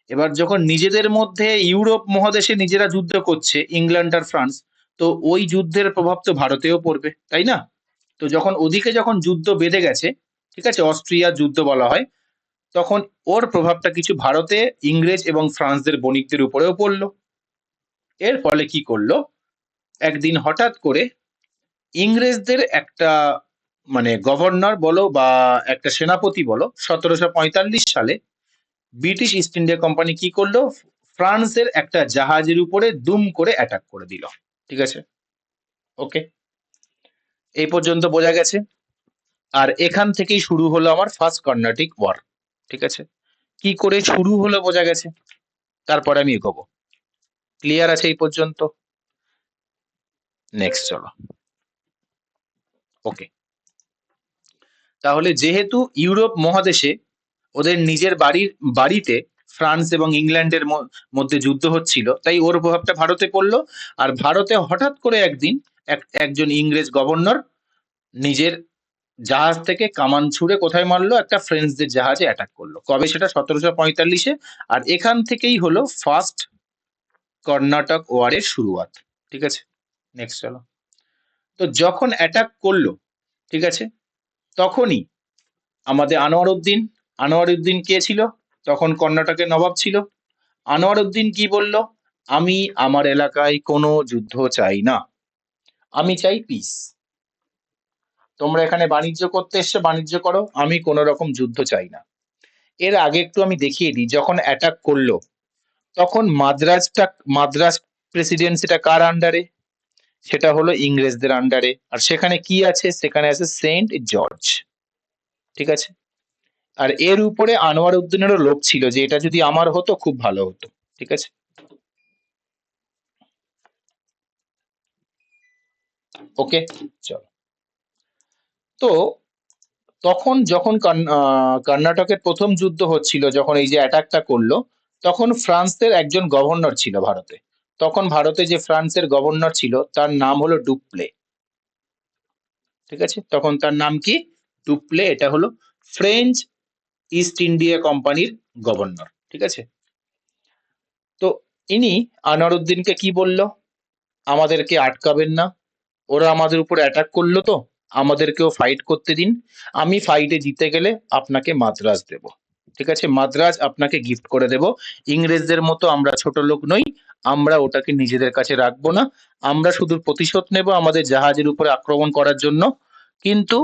এবার যখন নিজেদের মধ্যে ইউরোপ মহাদেশে নিজেরা যুদ্ধ করছে, ইংল্যান্ড আর ফ্রান্স, তো ওই যুদ্ধের প্রভাব তো ভারতেও পড়বে, তাই না? তো যখন ওদিকে যখন যুদ্ধ বেঁধে গেছে, ঠিক আছে, অস্ট্রিয়ার যুদ্ধ বলা হয়, তখন ওর প্রভাবটা কিছু ভারতে ইংরেজ এবং ফ্রান্সদের বণিকদের উপরেও পড়লো। এর ফলে কি করলো, একদিন হঠাৎ করে ইংরেজদের একটা, মানে গভর্নর বলো বা একটা সেনাপতি বলো, 1745 সালে ব্রিটিশ ইস্ট ইন্ডিয়া কোম্পানি কি করলো, ফ্রান্সের একটা জাহাজের উপরে দুম করে অ্যাটাক করে দিল। ঠিক আছে, ওকে, এই পর্যন্ত বোঝা গেছে। আর এখান থেকেই শুরু হলো আমার ফার্স্ট কর্নাটিক ওয়ার। ঠিক আছে, কি করে শুরু হলো বোঝা গেছে, তারপরে আমি এগোবো। ক্লিয়ার আছে এই পর্যন্ত? নেক্সট চলো। ওকে, তাহলে যেহেতু ইউরোপ মহাদেশে ওদের নিজের বাড়িতে ফ্রান্স এবং ইংল্যান্ডের মধ্যে যুদ্ধ হচ্ছিল, তাই ওর প্রভাবটা ভারতে পড়লো। আর ভারতে হঠাৎ করে একদিন একজন ইংরেজ গভর্নর নিজের জাহাজ থেকে কামান ছুড়ে কোথায় মারলো? একটা ফ্রেঞ্চদের জাহাজে অ্যাটাক করলো। কবে সেটা? 1745-এ। আর এখান থেকেই হলো ফার্স্ট কর্ণাটক ওয়ারের শুরুয়াত। ঠিক আছে, নেক্সট চলো। তো যখন অ্যাটাক করলো, ঠিক আছে, তখনই আমাদের আনোয়ার উদ্দিন কে ছিল? তখন কর্ণাটকের নবাব ছিল। আনোয়ার উদ্দিন কি বলল? আমি আমার এলাকায় কোনো যুদ্ধ চাই না, আমি চাই পিস। তোমরা এখানে বাণিজ্য করতে এসছো, বাণিজ্য করো, আমি কোনো রকম যুদ্ধ চাই না। এর আগে একটু আমি দেখিয়ে দিই, যখন অ্যাটাক করলো তখন মাদ্রাজ প্রেসিডেন্সিটা কার আন্ডারে? সেটা হলো ইংরেজদের আন্ডারে। আর সেখানে কি আছে? সেখানে আছে সেন্ট জর্জ। ঠিক আছে, আর এর উপরে আনোয়ার উদ্দিনেরও লোভ ছিল যে এটা যদি আমার হতো খুব ভালো হতো। ঠিক আছে, ওকে, চলো। তো তখন যখন কর্ণাটকের প্রথম যুদ্ধ হচ্ছিল, যখন এই যে অ্যাটাকটা করলো, তখন ফ্রান্সের একজন গভর্নর ছিল ভারতে। তখন ভারতে যে ফ্রান্সের গভর্নর ছিল তার নাম হলো ডুপ্লে। ঠিক আছে, তখন তার নাম কি? ডুপ্লে। এটা হলো ফ্রেঞ্চ ইস্ট ইন্ডিয়া কোম্পানির গভর্নর। ঠিক আছে, তো ইনি আনোয়ারউদ্দিনকে কি বলল? আমাদেরকে আটকাবেন না, ওরা আমাদের উপর অ্যাটাক করলো, তো আমাদেরকেও ফাইট করতে দিন। আমি ফাইটে জিতে গেলে আপনাকে মাদ্রাজ দেব। ঠিক আছে, মাদ্রাজ আপনাকে গিফট করে দেব। ইংরেজদের মতো আমরা ছোট লোক নই, আমরা ওটাকে নিজেদের কাছে রাখবো না। আমরা শুধু প্রতিশোধ নেব আমাদের জাহাজের উপরে আক্রমণ করার জন্য, কিন্তু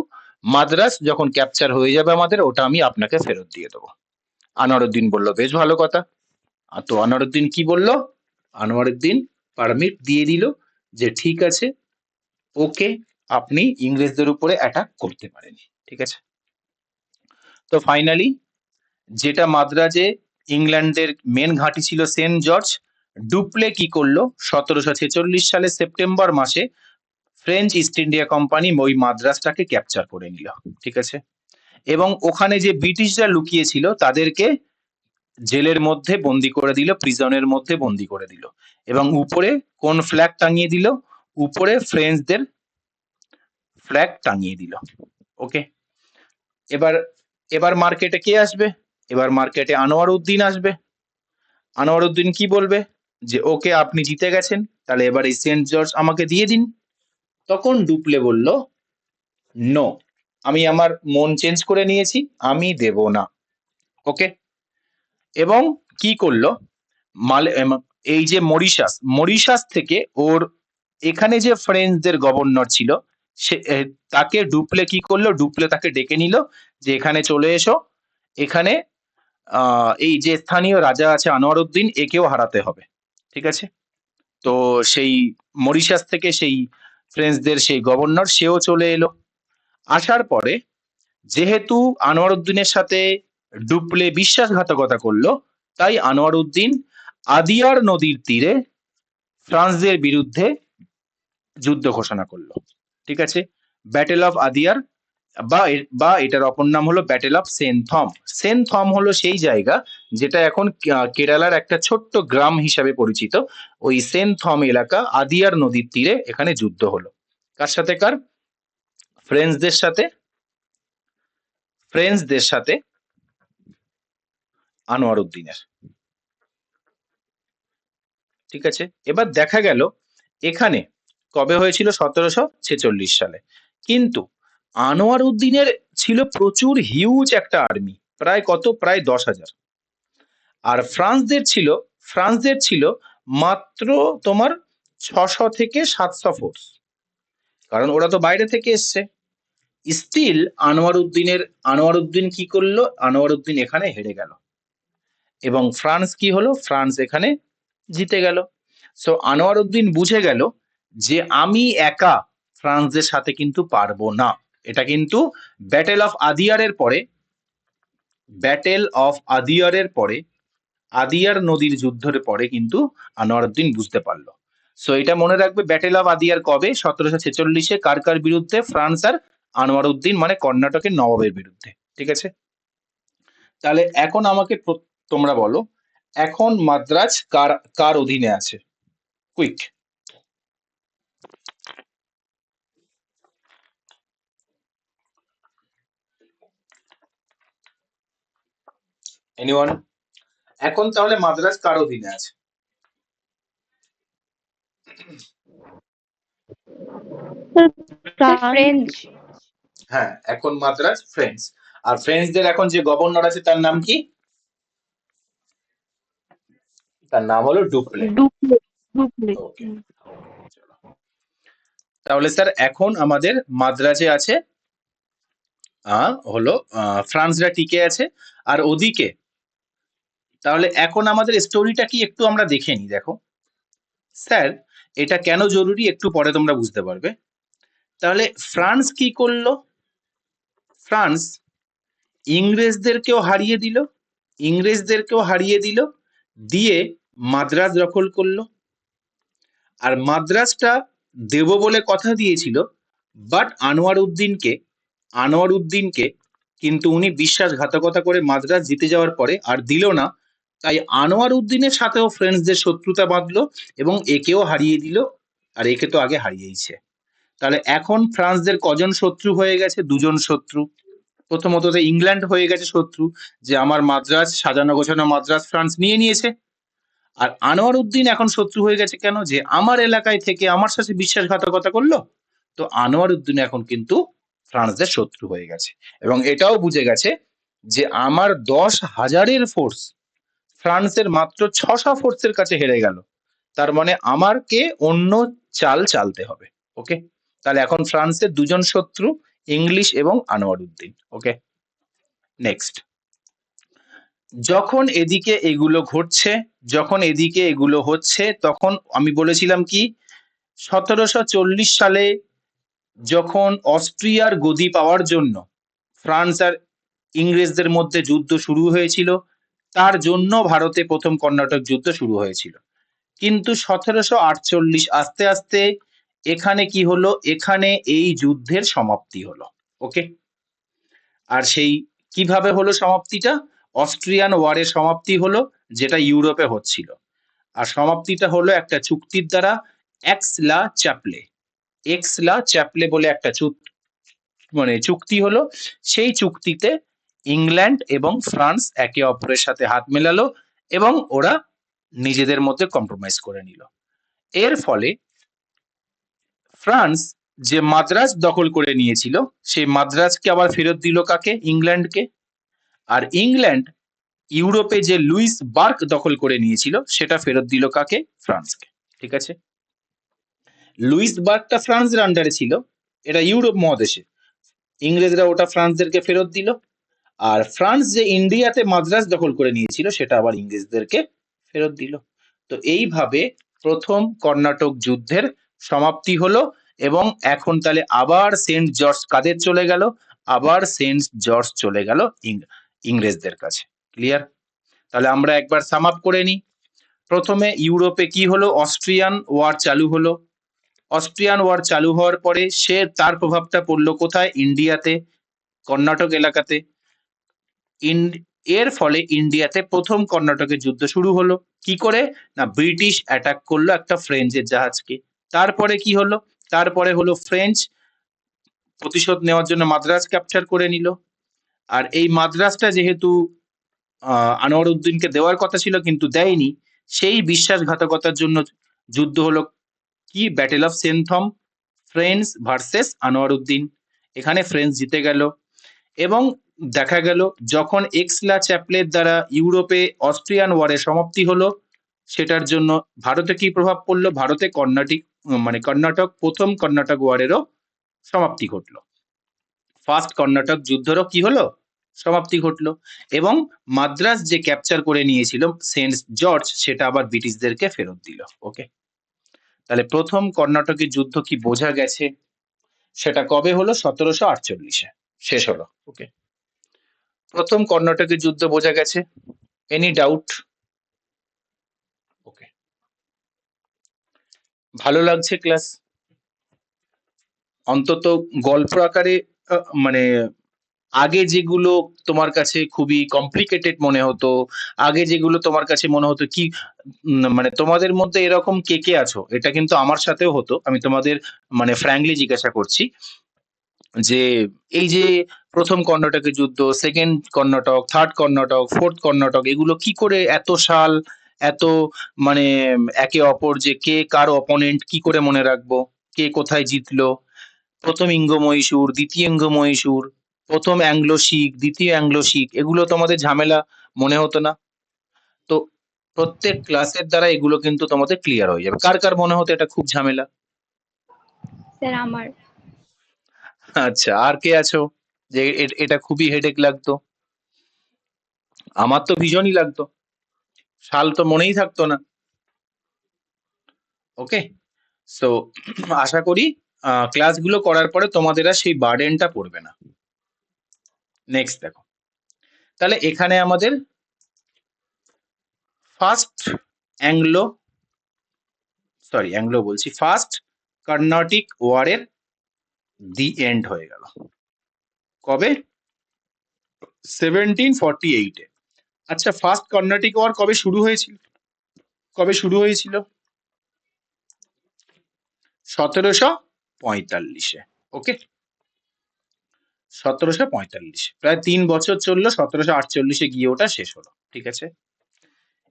মাদ্রাজ যখন ক্যাপচার হয়ে যাবে আমাদের, ওটা আমি আপনাকে ফেরত দিয়ে দেবো। আনোয়ারউদ্দিন বলল, বেশ ভালো কথা। তো আনোয়ারউদ্দিন কি বলল? আনোয়ারউদ্দিন পারমিট দিয়ে দিল যে ঠিক আছে, ওকে, আপনি ইংরেজদের উপরে অ্যাটাক করতে পারেন। ঠিক আছে, তো ফাইনালি যেটা মাদ্রাজে ইংল্যান্ডের মেন ঘাঁটি ছিল সেন্ট জর্জ, ডুপ্লে কি করলো? 1746 সালে সেপ্টেম্বর মাসে ফ্রেঞ্চ ইস্ট ইন্ডিয়া কোম্পানি ওই মাদ্রাজটাকে ক্যাপচার করে নিল। ঠিক আছে, এবং ওখানে যে ব্রিটিশরা লুকিয়ে ছিল তাদেরকে জেলের মধ্যে বন্দি করে দিল, প্রিজনের মধ্যে বন্দি করে দিল। এবং উপরে কোন ফ্ল্যাগ টাঙিয়ে দিল? উপরে ফ্রেঞ্চদের ফ্ল্যাগ টাঙিয়ে দিল। ওকে, এবার এবার মার্কেটে কে আসবে? এবার মার্কেটে আনোয়ার উদ্দিন আসবে। আনোয়ার উদ্দিন কি বলবে? যে ওকে, আপনি জিতে গেছেন, তাহলে এবার এই সেন্ট জর্জ আমাকে দিয়ে দিন। তখন ডুপ্লে বলল, নো, আমি আমার মন চেঞ্জ করে নিয়েছি, আমি দেব না। ওকে। এবং কি করলো, এই যে মরিশাস থেকে ওর এখানে যে ফ্রেঞ্চদের গভর্নর ছিল, সে তাকে ডুপ্লে কি করলো, ডুপ্লে তাকে ডেকে নিল যে এখানে চলে এসো, এখানে এই যে স্থানীয় রাজা আছে আনোয়ার উদ্দিন, একেও হারাতে হবে। ঠিক আছে। তো সেই মরিশাস থেকে সেই ফ্রেঞ্চদের সেই গভর্নর সেও চলে এলো। আসার পরে যেহেতু আনোয়ার উদ্দিনের সাথে ডুপ্লে বিশ্বাসঘাতকতা করলো, তাই আনোয়ার উদ্দিন আদিয়ার নদীর তীরে ফ্রান্সদের বিরুদ্ধে যুদ্ধ ঘোষণা করলো। ঠিক আছে। ব্যাটেল অফ আদিয়ার, বা এটার অপর নাম হলো ব্যাটেল অফ সেন্থম। সেন্থম হলো সেই জায়গা যেটা এখন কেরালার একটা ছোট্ট গ্রাম হিসাবে পরিচিত। ওই সেন্থম এলাকা আদিয়ার নদীর তীরে এখানে যুদ্ধ হলো। কার সাথে কার? ফ্রেঞ্চদের সাথে, ফ্রেঞ্চদের সাথে আনোয়ার উদ্দিনের। ঠিক আছে। এবার দেখা গেল এখানে কবে হয়েছিল, 1746 সালে। কিন্তু আনোয়ার উদ্দিনের ছিল প্রচুর হিউজ একটা আর্মি, প্রায় কত, প্রায় 10,000। আর ফ্রান্সদের ছিল মাত্র তোমার 600 থেকে 700 ফোর্স, কারণ ওরা তো বাইরে থেকে এসছে। স্টিল আনোয়ার উদ্দিন কি করলো, আনোয়ার উদ্দিন এখানে হেরে গেল এবং ফ্রান্স কি হলো, ফ্রান্স এখানে জিতে গেল। সো আনোয়ার উদ্দিন বুঝে গেল যে আমি একা ফ্রান্সদের সাথে কিন্তু পারবো না। এটা কিন্তু ব্যাটেল অফ আদিয়ারের পরে, ব্যাটেল অফ আদিয়ারের পরে, আদিয়ার নদীর যুদ্ধের পরে কিন্তু আনোয়ার উদ্দিন বুঝতে পারলো। সো এটা মনে রাখবে, ব্যাটেল অফ আদিয়ার কবে, 1746-এ। কার কার বিরুদ্ধে? ফ্রান্স আর আনোয়ার উদ্দিন, মানে কর্ণাটকের নবাবের বিরুদ্ধে। ঠিক আছে। তাহলে এখন আমাকে তোমরা বলো, এখন মাদ্রাজ কার কার অধীনে আছে? কুইক। এনিওয়ান? এখন তাহলে মাদ্রাজ কার অধীনে আছে? Sir, French. হ্যাঁ, এখন মাদ্রাজ ফ্রেঞ্চ। আর ফ্রেঞ্চদের এখন যে গভর্নর আছে তার নাম কি? তার নাম হলো ডুপ্লে। ডুপ্লে। ডুপ্লে। ওকে। তাহলে স্যার এখন আমাদের মাদ্রাজে আছে হলো ফ্রান্সরা টিকে আছে। আর ওদিকে তাহলে এখন আমাদের স্টোরিটা কি একটু আমরা দেখে নিই। দেখো স্যার, এটা কেন জরুরি একটু পরে তোমরা বুঝতে পারবে। তাহলে ফ্রান্স কি করলো? ফ্রান্স ইংরেজদেরকেও হারিয়ে দিল, ইংরেজদেরকেও হারিয়ে দিল, দিয়ে মাদ্রাজ দখল করলো। আর মাদ্রাজটা দেব বলে কথা দিয়েছিল, বাট আনোয়ার উদ্দিনকে কিন্তু উনি বিশ্বাসঘাতকতা করে মাদ্রাজ জিতে যাওয়ার পরে আর দিল না। তাই আনোয়ার উদ্দিনের সাথেও ফ্রেঞ্চদের শত্রুতা বাঁধলো এবং একেও হারিয়ে দিল, আর একে তো আগে হারিয়েইছে। তাহলে এখন ফ্রান্সদের কজন শত্রু হয়ে গেছে? দুজন শত্রু। প্রথমত তো ইংল্যান্ড হয়ে গেছে শত্রু, যে আমার মাদ্রাজ, সাজানো গোছানো মাদ্রাজ ফ্রান্স নিয়ে নিয়েছে। আর আনোয়ার উদ্দিন এখন শত্রু হয়ে গেছে কেন? যে আমার এলাকায় থেকে আমার সাথে বিশ্বাসঘাতকতা করলো। তো আনোয়ার উদ্দিন এখন কিন্তু ফ্রান্সদের শত্রু হয়ে গেছে এবং এটাও বুঝে গেছে যে আমার 10,000-এর ফোর্স ফ্রান্সের মাত্র 600 ফোর্সের কাছে হেরে গেল। তার মানে আমারকে অন্য চাল চালতে হবে। ওকে। তাহলে এখন ফ্রান্সের দুজন শত্রু, ইংলিশ এবং আনোয়ার উদ্দিন। ওকে। নেক্সট। যখন এদিকে এগুলো হচ্ছে, তখন আমি বলেছিলাম কি, 1740 সালে যখন অস্ট্রিয়ার গদি পাওয়ার জন্য ফ্রান্স আর ইংরেজদের মধ্যে যুদ্ধ শুরু হয়েছিল, তার জন্য ভারতে প্রথম কর্ণাটক যুদ্ধ শুরু হয়েছিল। কিন্তু 1748 আস্তে আস্তে এখানে কি হলো, এখানে এই যুদ্ধের সমাপ্তি হলো। ওকে। আর সেই কিভাবে হলো সমাপ্তিটা? অস্ট্রিয়ান ওয়ারের সমাপ্তি হলো, যেটা ইউরোপে হচ্ছিল। আর সমাপ্তিটা হলো একটা চুক্তির দ্বারা, এক্স লা চ্যাপলে বলে একটা চুক্তি হলো। সেই চুক্তিতে ইংল্যান্ড এবং ফ্রান্স একে অপরের সাথে হাত মেলালো এবং ওরা নিজেদের মধ্যে কম্প্রোমাইজ করে নিল। এর ফলে ফ্রান্স যে মাদ্রাজ দখল করে নিয়েছিল সেই মাদ্রাজকে আবার ফেরত দিল কাকে? ইংল্যান্ডকে। আর ইংল্যান্ড ইউরোপে যে লুইস বার্গ দখল করে নিয়েছিল সেটা ফেরত দিল কাকে? ফ্রান্সকে। ঠিক আছে, লুইস বার্গটা ফ্রান্সের আন্ডারে ছিল, এটা ইউরোপ মহাদেশে, ইংরেজরা ওটা ফ্রান্সদেরকে ফেরত দিল। আর ফ্রান্স যে ইন্ডিয়াতে মাদ্রাজ দখল করে নিয়েছিল সেটা আবার ইংরেজদেরকে ফেরত দিল। তো এইভাবে প্রথম কর্ণাটক যুদ্ধের সমাপ্তি হলো। এবং এখন তাহলে আবার সেন্ট জর্জ কাদের চলে গেল? আবার সেন্ট জর্জ চলে গেল ইংরেজদের কাছে। ক্লিয়ার? তাহলে আমরা একবার সাম আপ করে নিই। প্রথমে ইউরোপে কি হলো? অস্ট্রিয়ান ওয়ার চালু হলো। অস্ট্রিয়ান ওয়ার চালু হওয়ার পরে তার প্রভাবটা পড়লো কোথায়? ইন্ডিয়াতে, কর্ণাটক এলাকাতে। এর ফলে ইন্ডিয়াতে প্রথম কর্ণাটকের যুদ্ধ শুরু হলো। কি করে? না, ব্রিটিশ অ্যাটাক করলো একটা ফ্রেঞ্চের জাহাজকে। তারপরে কি হলো? তারপরে হলো ফ্রেঞ্চ প্রতিশোধ নেওয়ার জন্য মাদ্রাজ ক্যাপচার করে নিল। আর এই মাদ্রাজটা যেহেতু আনোয়ার উদ্দিনকে দেওয়ার কথা ছিল কিন্তু দেয়নি, সেই বিশ্বাসঘাতকতার জন্য যুদ্ধ হলো কি? Battle of Santhome, French versus Anwaruddin. এখানে ফ্রেঞ্চ জিতে গেল। এবং দেখা গেল যখন এক্সলা চ্যাপলের দ্বারা ইউরোপে অস্ট্রিয়ান ওয়ারের সমাপ্তি হলো, সেটার জন্য ভারতে কি প্রভাব পড়লো? ভারতে কর্ণাটক প্রথম কর্ণাটক ওয়ারেরও সমাপ্তি ঘটলো। ফার্স্ট কর্ণাটক যুদ্ধেরও কি হলো? সমাপ্তি ঘটলো। এবং মাদ্রাজ যে ক্যাপচার করে নিয়েছিল সেন্ট জর্জ, সেটা আবার ব্রিটিশদেরকে ফেরত দিল। ওকে, তাহলে প্রথম কর্ণাটকের যুদ্ধ কি বোঝা গেছে? সেটা কবে হলো? 1748-এ শেষ হলো। ওকে, প্রথম কর্ণাটকের যুদ্ধ বোঝা গেছে। Any doubt? ওকে, ভালো লাগছে ক্লাস? অন্তত গল্প আকারে মানে আগে যেগুলো তোমার কাছে খুবই কমপ্লিকেটেড মনে হতো, আগে যেগুলো তোমার কাছে মনে হতো কি মানে তোমাদের মধ্যে এরকম কে কে আছো? এটা কিন্তু আমার সাথেও হতো, আমি তোমাদের মানে ফ্র্যাঙ্কলি জিজ্ঞাসা করছি যে এই যে প্রথম কর্ণাটকের যুদ্ধ, second Karnataka, third Karnataka, fourth Karnataka, এগুলো কি করে এত সাল, এত মানে একে অপর যে কে কার অপোনেন্ট কি করে মনে রাখবো, কে কোথায় জিতলো, প্রথম ইঙ্গ মহীশূর, দ্বিতীয় ইঙ্গ মহীশূর, প্রথম অ্যাংলো শিখ, দ্বিতীয় অ্যাংলো শিখ, এগুলো তোমাদের ঝামেলা মনে হতো না? তো প্রত্যেক ক্লাসের দ্বারা এগুলো কিন্তু তোমাদের ক্লিয়ার হয়ে যাবে। কার কার মনে হতো এটা খুব ঝামেলা? স্যার আমার। আচ্ছা, আর কে আছো যে এটা খুবই হেডেক লাগতো? আমার তো ভীষণই লাগতো, সাল তো মনেই থাকতো না। ওকে, সো আশা করি ক্লাসগুলো করার পরে তোমাদের আর সেই বার্ডেনটা পড়বে না। নেক্সট দেখো, তাহলে এখানে আমাদের ফার্স্ট অ্যাংলো বলছি, ফার্স্ট কর্ণাটিক ওয়ারের দি এন্ড হয়ে গেল। কবে? 1748-এ। আচ্ছা, ফার্স্ট কর্ণাটিক ওয়ার কবে শুরু হয়েছিল? কবে শুরু হয়েছিল? 1745-এ। ওকে, 1745, প্রায় 3 বছর চললো, 1748-এ গিয়ে ওটা শেষ হলো। ঠিক আছে,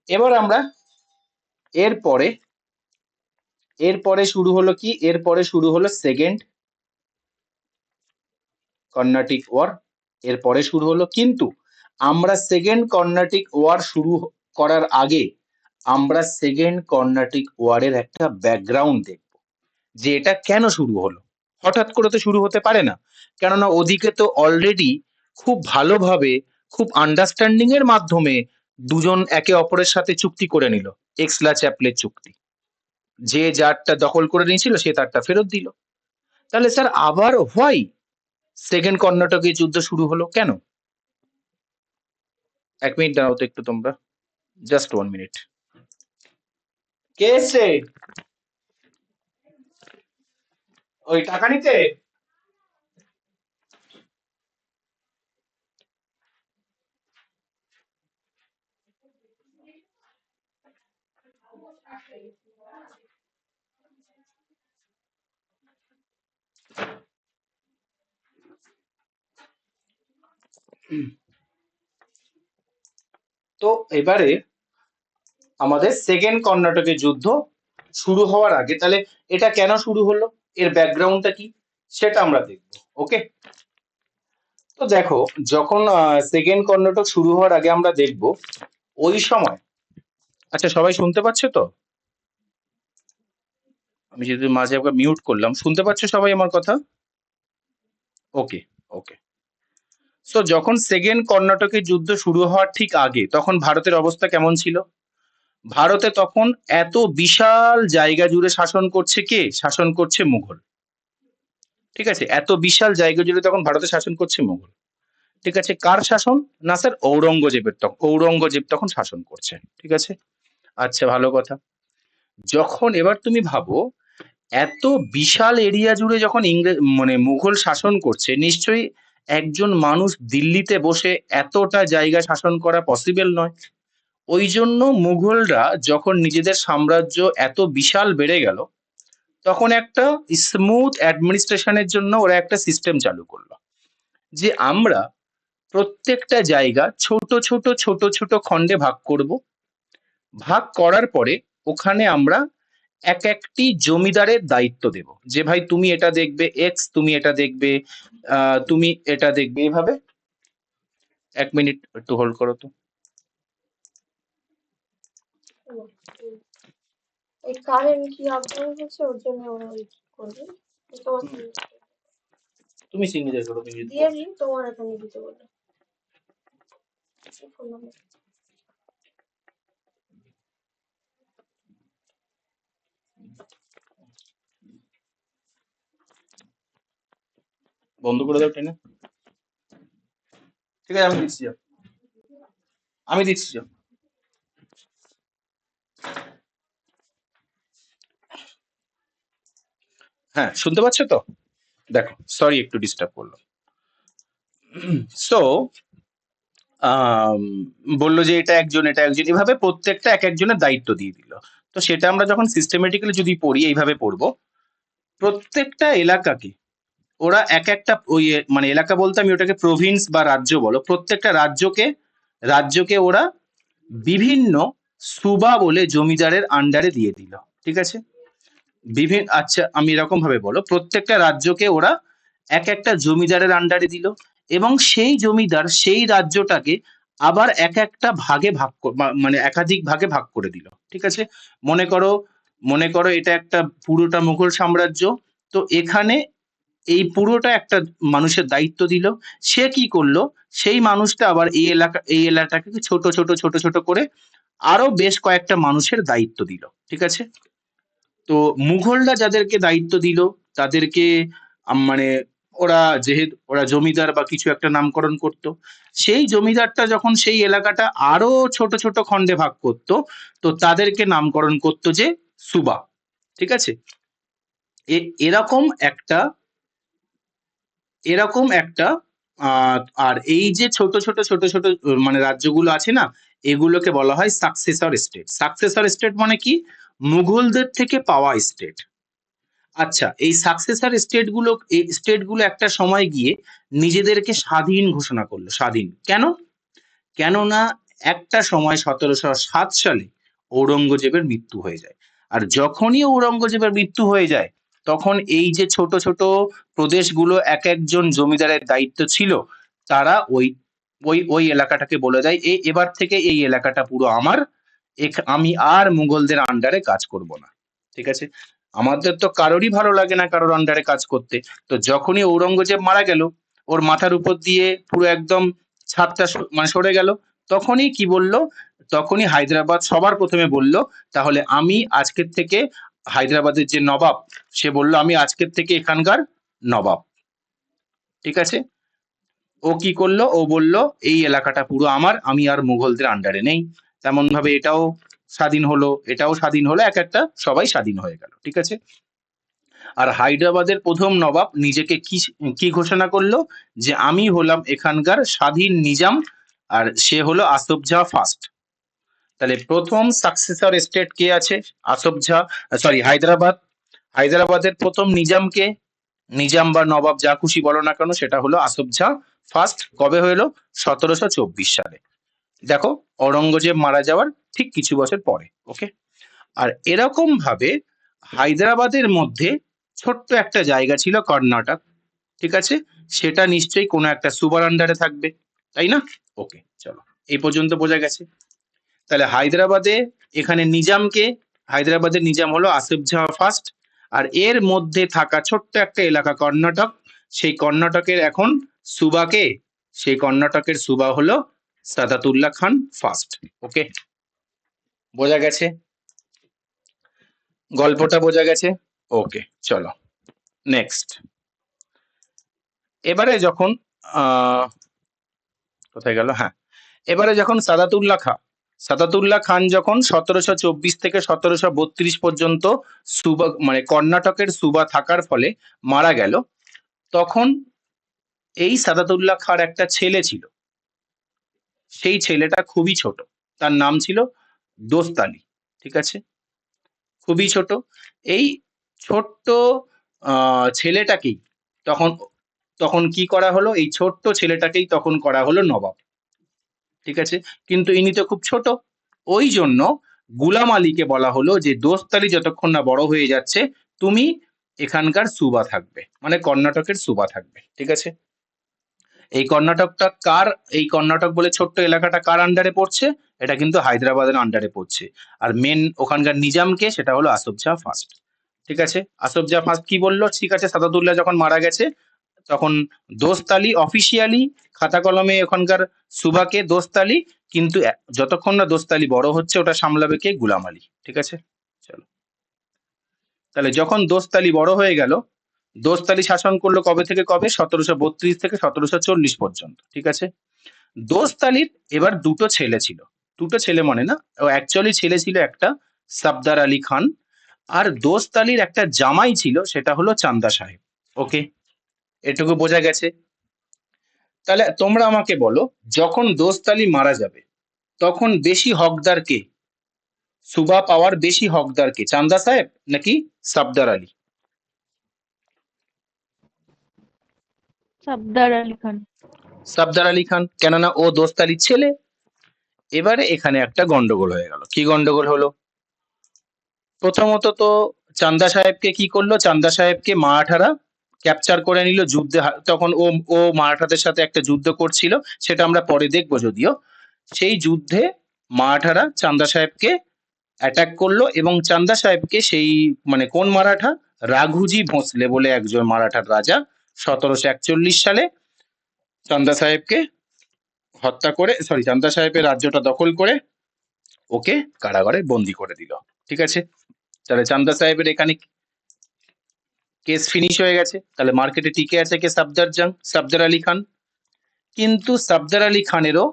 এবার আমরা এরপরে এরপরে শুরু হলো কি? এরপরে শুরু হলো সেকেন্ড কর্ণাটিক ওয়ার, এরপরে শুরু হলো। কিন্তু আমরা সেকেন্ড কর্ণাটিক ওয়ার শুরু করার আগে আমরা সেকেন্ড কর্ণাটিক ওয়ারের একটা ব্যাকগ্রাউন্ড দেখব, যে এটা কেন শুরু হলো। হঠাৎ করে তো শুরু হতে পারে না, কেননা ওদিকে তো অলরেডি খুব ভালোভাবে, খুব আন্ডারস্ট্যান্ডিং এর মাধ্যমে দুজন একে অপরের সাথে চুক্তি করে নিল, এক্সলা চ্যাপলের চুক্তি। যে যারটা দখল করে নিয়েছিল সে তারটা ফেরত দিল। তাহলে স্যার আবার হোয়াই সেকেন্ড কর্ণাটকের যুদ্ধ শুরু হলো কেন? 1 মিনিট দাঁড়াও তো একটু তোমরা, জাস্ট 1 মিনিট। কে এসছে? ওই টাকা নিতে? তো এবারে আমাদের সেকেন্ড কর্ণাটকের যুদ্ধ শুরু হওয়ার আগে তাহলে এটা কেন শুরু হলো, এর ব্যাকগ্রাউন্ডটা কি? সেটা আমরা দেখবো। ওকে, তো দেখো, যখন সেকেন্ড কর্নাটক শুরু হওয়ার আগে আমরা দেখব ওই সময়, আচ্ছা সবাই শুনতে পাচ্ছে তো? আমি যদি মাঝে একবার মিউট করলাম, শুনতে পাচ্ছ সবাই আমার কথা? ওকে, ওকে। তো যখন সেকেন্ড কর্ণাটকের যুদ্ধ শুরু হওয়ার ঠিক আগে, তখন ভারতের অবস্থা কেমন ছিল? ভারতে তখন এত বিশাল জায়গা জুড়ে শাসন করছে কে? শাসন করছে মুঘল। ঠিক আছে, এত বিশাল জায়গা জুড়ে তখন ভারতে শাসন করছে মুঘল। ঠিক আছে, কার শাসন? না স্যার, ঔরঙ্গজেবের। তখন ঔরঙ্গজেব তখন শাসন করছে। ঠিক আছে, আচ্ছা ভালো কথা। যখন এবার তুমি ভাবো, এত বিশাল এরিয়া জুড়ে যখন ইংরেজ মানে মুঘল শাসন করছে, নিশ্চয়ই একজন মানুষ দিল্লিতে বসে এতটা জায়গা শাসন করা পসিবল নয়। ওই জন্য মুঘলরা যখন নিজেদের সাম্রাজ্য এত বিশাল বেড়ে গেল, তখন একটা স্মুথ অ্যাডমিনিস্ট্রেশনের জন্য ওরা একটা সিস্টেম চালু করলো, যে আমরা প্রত্যেকটা জায়গা ছোট ছোট ছোট ছোট খণ্ডে ভাগ করব। ভাগ করার পরে ওখানে আমরা এক একটি জমিদারের দায়িত্ব দেব, যে ভাই তুমি এটা দেখবে এক্স, তুমি এটা দেখবে তুমি এটা দেখবে, এইভাবে। এক মিনিট একটু হোল্ড করো তো। এই কারেন্ট কি আপ ডাউন হচ্ছে, ওর জন্য ওরা ওয়েট করবে। তোমার হুম, তুমি সিগনেচার করো, তুমি যদি দিয়ে দিই, তোমার এখানে দিতে বলে ফোন নাম্বার। বন্ধ করে দাও টেনে। ঠিক আছে, আমি দিচ্ছি যাও, আমি দিচ্ছি যাও। হ্যাঁ, শুনতে পাচ্ছ তো? দেখো, সরি একটু ডিস্টার্ব করলো। সো বললো যে এটা একজন, এটা একজন, এভাবে প্রত্যেকটা এক একজনের দায়িত্ব দিয়ে দিল। তো সেটা আমরা যখন সিস্টেমেটিক্যালি যদি পড়ি, এইভাবে পড়বো, প্রত্যেকটা এলাকাকে ওরা এক একটা ওই মানে এলাকা বলতে আমি ওটাকে প্রভিন্স বা রাজ্য বলো, প্রত্যেকটা রাজ্যকে ওরা বিভিন্ন সুবা বলে জমিদারের আন্ডারে দিয়ে দিল। ঠিক আছে, বিভিন্ন, আচ্ছা আমি এরকম ভাবে বলো, প্রত্যেকটা রাজ্যকে ওরা এক একটা জমিদারের আন্ডারে দিল, এবং সেই জমিদার সেই রাজ্যটাকে আবার এক একটা ভাগে মানে একাধিক ভাগে ভাগ করে দিল। ঠিক আছে, মনে করো, এটা একটা পুরোটা মুঘল সাম্রাজ্য। তো এখানে এই পুরোটা একটা মানুষের দায়িত্ব দিল। সে কি করলো? সেই মানুষটা আবার এই এলাকাটাকে ছোট ছোট ছোট ছোট করে আরো বেশ কয়েকটা মানুষের দায়িত্ব দিল। ঠিক আছে, তো মুঘলরা যাদেরকে দায়িত্ব দিল তাদেরকে মানে যেহেতু ওরা জমিদার বা কিছু একটা নামকরণ করত, সেই জমিদারটা যখন সেই এলাকাটা আরো ছোট ছোট খণ্ডে ভাগ করত, তো তাদেরকে নামকরণ করত যে সুবা। ঠিক আছে, এরকম একটা এরকম একটা আর এই যে ছোট ছোট ছোট ছোট মানে রাজ্যগুলো আছে না, এগুলোকে বলা হয় সাকসেসর স্টেট। সাকসেসর স্টেট মানে কি? মুঘলদের থেকে পাওয়া স্টেট। আচ্ছা, এই সাকসেসর স্টেটগুলো একটা সময় গিয়ে নিজেদেরকে স্বাধীন ঘোষণা করলো। স্বাধীন কেন? কেননা একটা সময় 1707 সালে ঔরঙ্গজেবের মৃত্যু হয়ে যায়। আর যখনই ঔরঙ্গজেবের মৃত্যু হয়ে যায়, তখন এই যে ছোট ছোট প্রদেশগুলো এক একজন জমিদারের দায়িত্ব ছিল, তারা ওই ওই ওই এলাকাটাকে বলে দেয়, এবার থেকে এই এলাকাটা পুরো আমার, আমি আর মুঘলদের আন্ডারে কাজ করব না। ঠিক আছে, আমাদের তো কারোরই ভালো লাগে না কারোর আন্ডারে কাজ করতে। তো যখনই ঔরঙ্গজেব মারা গেল, ওর মাথার উপর দিয়ে পুরো একদম ছাদটা মানে সরে গেল, তখনই কি বলল? তখনই হায়দ্রাবাদ সবার প্রথমে বলল, তাহলে আমি আজকের থেকে হায়দ্রাবাদের যে নবাব, সে বলল আমি আজকের থেকে এখানকার নবাব। ঠিক আছে, ও কি করলো? ও বলল এই এলাকাটা পুরো আমার, আমি আর মুঘলদের আন্ডারে নেই। তেমন ভাবে এটাও স্বাধীন হলো, এটাও স্বাধীন হলো, এক একটা সবাই স্বাধীন হয়ে গেল। ঠিক আছে, আর হায়দ্রাবাদের প্রথম নবাব নিজেকে কি কি ঘোষণা করলো? যে আমি হলাম এখানকার স্বাধীন নিজাম, আর সে হলো আসফ জাহ ফার্স্ট। তাহলে প্রথম সাকসেসর স্টেট কে আছে? আসফ জাহ, সরি হায়দ্রাবাদ। হায়দ্রাবাদের প্রথম নিজামকে, নিজাম বা নবাব যা খুশি বলো না কেন, সেটা হলো আসফ জাহ ফার্স্ট। কবে হলো? 1724 সালে। দেখো, ঔরঙ্গজেব মারা যাওয়ার ঠিক কিছু বছর পরে। ওকে, আর এরকম ভাবে হায়দ্রাবাদের মধ্যে ছোট্ট একটা জায়গা ছিল কর্ণাটক, ঠিক আছে, সেটা নিশ্চয়ই কোনো একটা সুবার আন্ডারে থাকবে, তাই না? ওকে, চলো এই পর্যন্ত বোঝা গেছে। তাহলে হায়দ্রাবাদে এখানে নিজামকে, হায়দ্রাবাদের নিজাম হলো আসিফ জাহ ফার্স্ট, আর এর মধ্যে থাকা ছোট্ট একটা এলাকা কর্ণাটক, সেই কর্ণাটকের এখন সুবাকে, সেই কর্ণাটকের সুবা হলো সাদাতুল্লাহ খান ফার্স্ট। ওকে, বোঝা গেছে, গল্পটা বোঝা গেছে। ওকে, চলো নেক্সট। এবারে যখন কোথায় গেল, হ্যাঁ, এবারে যখন সাদাতুল্লাহ খান যখন 1724 থেকে 1732 পর্যন্ত সুবা মানে কর্ণাটকের সুবা থাকার ফলে মারা গেল, তখন এই সাদাতুল্লাহ খাঁর একটা ছেলে ছিল, সেই ছেলেটা খুবই ছোট, তার নাম ছিল দোস্ত আলী, ঠিক আছে, খুবই ছোট। এই ছোট্ট ছেলেটাকেই তখন তখন কি করা হলো, এই ছোট্ট ছেলেটাকেই তখন করা হলো নবাব, ঠিক আছে, কিন্তু ইনি তো খুব ছোট, ওই জন্য গুলাম আলীকে বলা হলো যে দোস্ত আলী যতক্ষণ না বড় হয়ে যাচ্ছে তুমি এখানকার সুবা থাকবে, মানে কর্ণাটকের সুবা থাকবে, ঠিক আছে। এই কর্ণাটকটা কার, এই কর্ণাটক বলে ছোট্ট এলাকাটা কার আন্ডারে পড়ছে, এটা কিন্তু হায়দ্রাবাদের আন্ডারে পড়ছে, আর মেন ওখানকার নিজামকে, সেটা হলো আসফ জাহ ফার্স্ট, ঠিক আছে। আসফ জাহ ফার্স্ট কি বললো, ঠিক আছে সাদাতুল্লাহ যখন মারা গেছে তখন দোস্ত আলী অফিসিয়ালি খাতা কলমে ওখানকার সুবাকে দোস্ত আলী, কিন্তু যতক্ষণ না দোস্ত আলী বড় হচ্ছে ওটা সামলাবে কে, গুলাম আলী, ঠিক আছে। চলো, তাহলে যখন দোস্ত আলী বড় হয়ে গেল, দোস্ত আলী শাসন করলো কবে থেকে কবে, 1732 থেকে 1740 পর্যন্ত, ঠিক আছে। দোস্ত আলীর এবার দুটো ছেলে ছিল, দুটো ছেলে মানে না, ও অ্যাকচুয়ালি ছেলে ছিল একটা, সাফদার আলী খান, আর দোস্ত আলীর একটা জামাই ছিল, সেটা হলো চান্দা সাহেব। ওকে, এটুকু বোঝা গেছে। তাহলে তোমরা আমাকে বলো, যখন দোস্ত আলী মারা যাবে তখন বেশি হকদার কে, সুবা পাওয়ার বেশি হকদার কে, চান্দা সাহেব নাকি সাফদার আলী? সর্দার আলী খান। সাফদার আলী খান, কেননা ও দোস্ত আলীর ছেলে। এবারে এখানে একটা গন্ডগোল হয়ে গেল, কি গন্ডগোল হলো, প্রথমত তো চান্দা সাহেবকে কি করলো, চান্দা সাহেবকে মারাঠারা ক্যাপচার করে নিল যুদ্ধে, তখন ও ও মারাঠাদের সাথে একটা যুদ্ধ করছিল, সেটা আমরা পরে দেখবো যদিও। সেই যুদ্ধে মারাঠারা চান্দা সাহেবকে অ্যাটাক করলো, এবং চান্দা সাহেবকে সেই মানে কোন মারাঠা, রাঘুজি ভোঁসলে বলে একজন মারাঠার রাজা 1741 সালে চান্দা সাহেবকে হত্যা করে, সরি, চান্দা সাহেবের রাজ্যটা দখল করে ওকে কারাগারে বন্দি করে দিল, ঠিক আছে। তাহলে চান্দা সাহেবের এখানে কেস ফিনিশ হয়ে গেছে, তাহলে মার্কেটে টিকে আছে কে, সাফদার আলী খান। কিন্তু সাফদার আলী খানেরও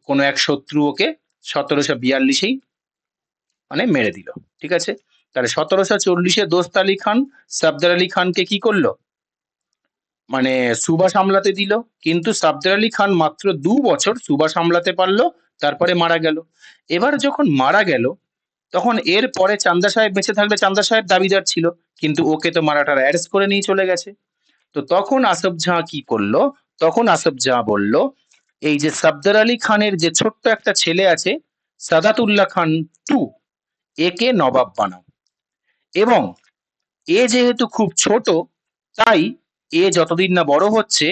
কোনো এক শত্রু ওকে 1742-এই মানে মেরে দিল, ঠিক আছে। তাহলে 1740-এ দোস্ত আলী খান সাফদার আলী খানকে কি করলো, মানে সুবা সামলাতে দিল, কিন্তু সাফদার আলী খান মাত্র 2 বছর সুবা সামলাতে পারলো, তারপরে মারা গেল। এবার যখন মারা গেল তখন এর পরে চান্দা সাহেব বেঁচে থাকলে, চান্দা সাহেব দাবিদার ছিল, কিন্তু ওকে তো মারাঠারা অ্যারেস্ট করে নিয়ে চলে গেছে। তো তখন আসফ জাহ কি করলো, তখন আসফ জাহ বলল, এই যে সাফদার আলী খানের যে ছোট্ট একটা ছেলে আছে সাদাতুল্লাহ খান টু, একে নবাব বানাও, এবং এ যেহেতু খুব ছোট, তাই এ যতদিন না বড় হচ্ছে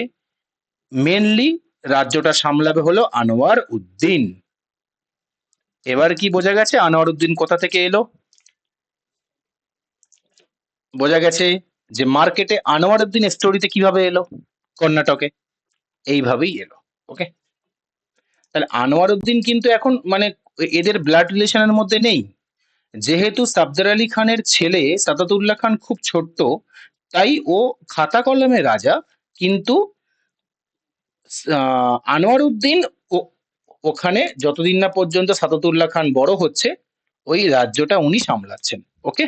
মেনলি রাজ্যটা সামলাবে হলো আনোয়ার উদ্দিন। এবার কি বোঝা গেছে আনোয়ার উদ্দিন কোথা থেকে এলো, বোঝা গেছে যে মার্কেটে আনোয়ার উদ্দিন স্টোরিতে কিভাবে এলো, কর্ণাটকে এইভাবেই এলো। ওকে, তাহলে আনোয়ার উদ্দিন কিন্তু এখন মানে এদের ব্লাড রিলেশনের মধ্যে নেই, যেহেতু সাফদার আলী খানের ছেলে সাদাতুল্লাহ খান খুব ছোট্ট, তাই ও খাতা কলমে রাজা, কিন্তু আনোয়ার উদ্দিন ওখানে যতদিন না পর্যন্ত সাদাতুল্লাহ খান বড় হচ্ছে ওই রাজ্যটা উনি সামলাচ্ছেন। ওকে,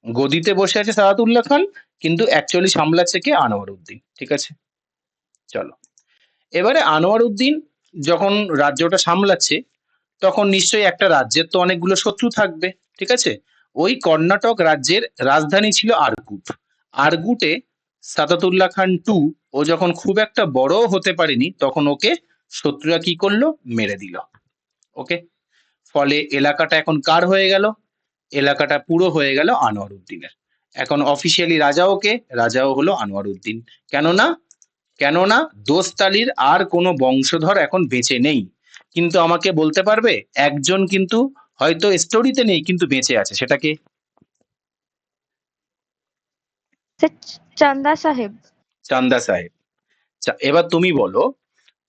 গদিতে বসে আছে সাদাতুল্লাহ খান, কিন্তু অ্যাকচুয়ালি সামলাচ্ছে কে, আনোয়ার উদ্দিন, ঠিক আছে। চলো, এবারে আনোয়ার উদ্দিন যখন রাজ্যটা সামলাচ্ছে তখন নিশ্চয়ই একটা রাজ্যের তো অনেকগুলো শত্রু থাকবে, ঠিক আছে। ওই কর্ণাটক রাজ্যের রাজধানী ছিল আরগুট, আরগুটে সাদাতুল্লাহ খান টু ও যখন খুব একটা বড় হতে পারেনি তখন ওকে শত্রুরা কি করলো, মেরে দিল। ওকে, ফলে এলাকাটা এখন কার হয়ে গেল, এলাকাটা পুরো হয়ে গেল আনোয়ার উদ্দিনের। এখন অফিসিয়ালি রাজাও কে? রাজাও হলো আনোয়ার উদ্দিন। কেননা কেননা দোস্ত আলীর আর কোনো বংশধর এখন বেঁচে নেই। কিন্তু আমাকে বলতে পারবে একজন কিন্তু হয়তো স্টোরিতে নেই কিন্তু বেঁচে আছে, সেটাকে? স্যার চান্দা সাহেব। চান্দা সাহেব। এবার তুমি বলো,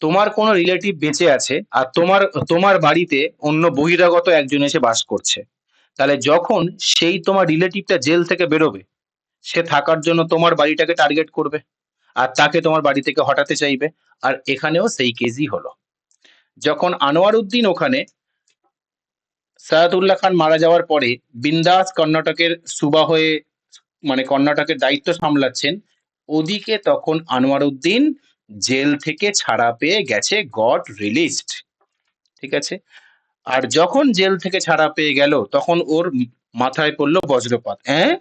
তোমার কোনো রিলেটিভ বেঁচে আছে আর তোমার তোমার বাড়িতে অন্য বহিরাগত একজন এসে বাস করছে, তাহলে যখন সেই তোমার রিলেটিভটা জেল থেকে বেরোবে, সে থাকার জন্য তোমার বাড়িটাকে টার্গেট করবে আর তাকে তোমার বাড়ি থেকে হটাতে চাইবে। আর এখানেও সেই কেসই হলো। যখন আনোয়ার উদ্দিন ওখানে সায়াতুল্লাহ খান মারা যাওয়ার পরে বিন্দাস কর্ণাটকের সুবা হয়ে মানে কর্ণাটকের দায়িত্ব সামলাচ্ছেন, ওদিকে তখন আনোয়ার উদ্দিন জেল থেকে ছাড়া পেয়ে গেছে, গট রিলিজড। ঠিক আছে? আর যখন জেল থেকে ছাড়া পেয়ে গেল তখন ওর মাথায় পড়লো বজ্রপাত। হ্যাঁ,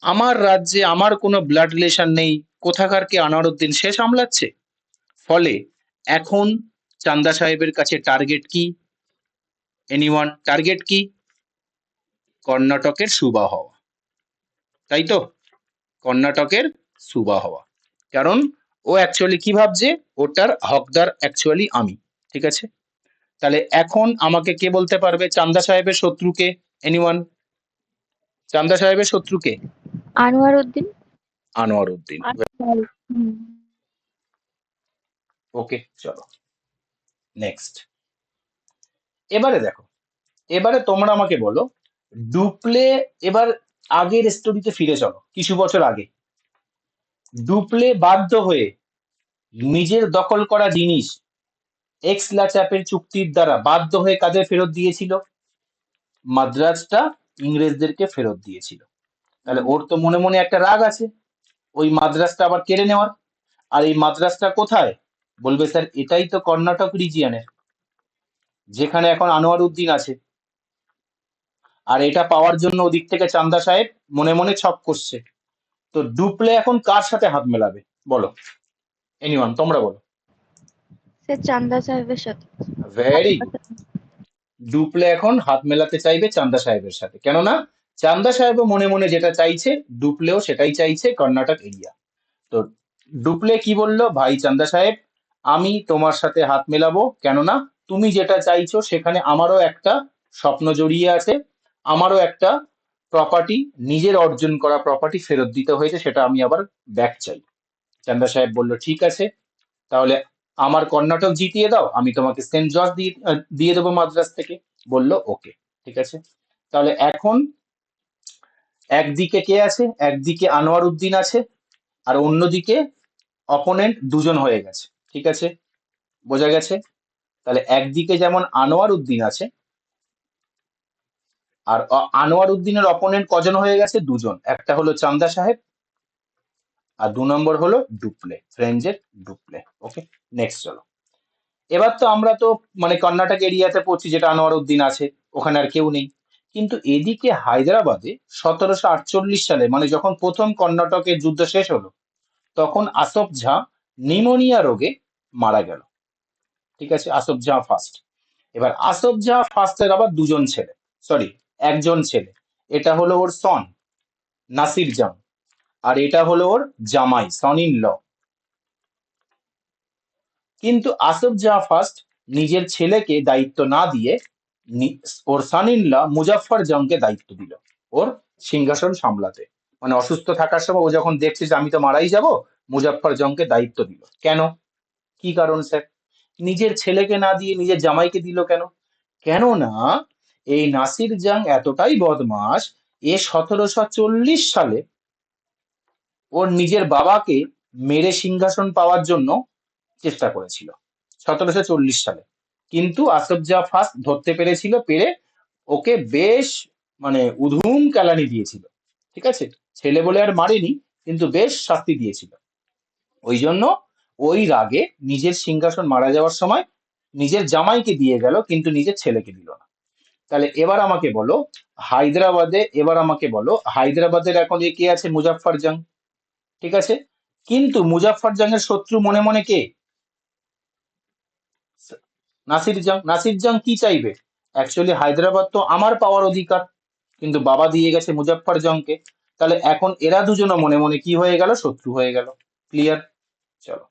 আমার রাজ্যে আমার কোনো ব্লাড রিলেশন নেই, কোথাকার কে আনোয়ার উদ্দিন সে সামলাচ্ছে। ফলে এখন চান্দা সাহেবের কাছে টার্গেট কি? এনিওয়ান? টার্গেট কি? কর্ণাটকের সুবা হওয়া, তাই তো? কর্ণাটকের সুবা হওয়া। কারণ ও অ্যাকচুয়ালি কি ভাবছে, ওটার হকদার অ্যাকচুয়ালি আমি। ঠিক আছে? তাহলে এখন আমাকে কে বলতে পারবে চান্দা সাহেবের শত্রুকে? এনিওয়ান? চান্দা সাহেবের শত্রুকে? আনোয়ার উদ্দিন। আনোয়ার উদ্দিন। হুম। ওকে, চলো নেক্সট। এবারে দেখো, এবারে তোমরা আমাকে বলো, ডুপ্লে, এবার আগের স্টোরিতে ফিরে চলো কিছু বছর আগে। ডুপ্লে বাধ্য হয়ে নিজের দখল করা জিনিস এক্স ল্যাচাপের চুক্তির দ্বারা বাধ্য হয়ে কাদের ফেরত দিয়েছিল? মাদ্রাজটা ইংরেজদেরকে ফেরত দিয়েছিল। তাহলে ওর তো মনে মনে একটা রাগ আছে ওই মাদ্রাজটা আবার কেড়ে নেওয়ার। আর এই মাদ্রাজটা কোথায়? বলবে স্যার এটাই তো কর্ণাটক রিজিয়নের, যেখানে এখন আনোয়ার উদ্দিন আছে। আর এটা পাওয়ার জন্য ওদিক থেকে চান্দা সাহেব মনে মনে ছক করছে। তো ডুপ্লে এখন কার সাথে হাত মেলাবে বলো? এনিওয়ান, তোমরা বলো। স্যার চান্দা সাহেবের সাথে। Very good. ডুপ্লে এখন হাত মেলাতে চাইবে চান্দা সাহেবের সাথে, কেননা চান্দা সাহেবও মনে মনে যেটা চাইছে, ডুপ্লেও সেটাই চাইছে, কর্ণাটক এরিয়া। তো ডুপ্লে কি বললো, ভাই চান্দা সাহেব আমি তোমার সাথে হাত মেলাবো, কেননা তুমি যেটা চাইছো সেখানে আমারও একটা স্বপ্ন জড়িয়ে আছে, আমারও একটা প্রপার্টি, নিজের অর্জন করা প্রপার্টি ফেরত দিতে হয়েছে, সেটা আমি আবার ব্যাক চাই। চান্দা সাহেব বলল ঠিক আছে, তাহলে আমার কর্ণাটক জিতিয়ে দাও, আমি তোমাকে সেন্ট জর্জ দিয়ে দেবো মাদ্রাজ থেকে। বলল ওকে, ঠিক আছে। তাহলে এখন একদিকে কে আছে? একদিকে আনোয়ার উদ্দিন আছে আর অন্যদিকে অপোনেন্ট দুজন হয়ে গেছে। ঠিক আছে, বোঝা গেছে? তাহলে একদিকে যেমন আনোয়ার উদ্দিন আছে আর আনোয়ার উদ্দিনের অপোনেন্ট কজন হয়ে গেছে? দুজন। একটা হলো চান্দা সাহেব আর 2 নম্বর হলো ডুপ্লে, ফ্রেঞ্চের ডুপ্লে। ওকে, নেক্সট চলো। এবার তো আমরা তো মানে কর্ণাটক এরিয়াতে পড়ছি, যেটা আনোয়ার উদ্দিন আছে, ওখানে আর কেউ নেই। কিন্তু এদিকে হায়দ্রাবাদে 1748 সালে মানে যখন প্রথম কর্ণাটকের যুদ্ধ শেষ হলো, তখন আসফ ঝা নিউমোনিয়া রোগে মারা গেল। ঠিক আছে, আসফ জাহ ফার্স্ট। এবার আসফ জাহ ফার্স্টের আবার দুজন ছেলে, সরি একজন ছেলে। এটা হলো ওর সন নাসির জাং, আর এটা হলো ওর জামাই, সন ইন ল। কিন্তু আসফ জাহ ফার্স্ট নিজের ছেলেকে দায়িত্ব না দিয়ে ওর সন ইন ল মুজাফফর জংকে দায়িত্ব দিল ওর সিংহাসন সামলাতে। মানে অসুস্থ থাকার সময় ও যখন দেখছে যে আমি তো মারাই যাব, মুজাফফর জংকে দায়িত্ব দিল। কেন? কি কারণ স্যার? নিজের ছেলেকে না দিয়ে নিজের জামাইকে দিল কেন? কেননা এই নাসির জাং এতটাই বদমাস, এ 1740 সালে ওর নিজের বাবাকে মেরে সিংহাসন পাওয়ার জন্য চেষ্টা করেছিল, 1740 সালে। কিন্তু আসফ জাহ ফার্স্ট ধরতে পেরেছিল, পেরে ওকে বেশ মানে উধুম কেলানি দিয়েছিল। ঠিক আছে, ছেলে বলে আর মারেনি, কিন্তু বেশ শাস্তি দিয়েছিল। ওই জন্য ওই রাগে নিজের সিংহাসন মারা যাওয়ার সময় নিজের জামাইকে দিয়ে গেল, কিন্তু নিজের ছেলেকে দিল না। তাহলে এবার আমাকে বলো, হায়দ্রাবাদের এখন কে আছে? মুজাফফর জং। ঠিক আছে, কিন্তু মুজাফফর জংয়ের শত্রু মনে মনে কে? নাসির জং। নাসির জং কি চাইবে? অ্যাকচুয়ালি হায়দ্রাবাদ তো আমার পাওয়ার অধিকার, কিন্তু বাবা দিয়ে গেছে মুজাফফর জংকে। তাহলে এখন এরা দুজনও মনে মনে কি হয়ে গেল, শত্রু হয়ে গেল। ক্লিয়ার? চলো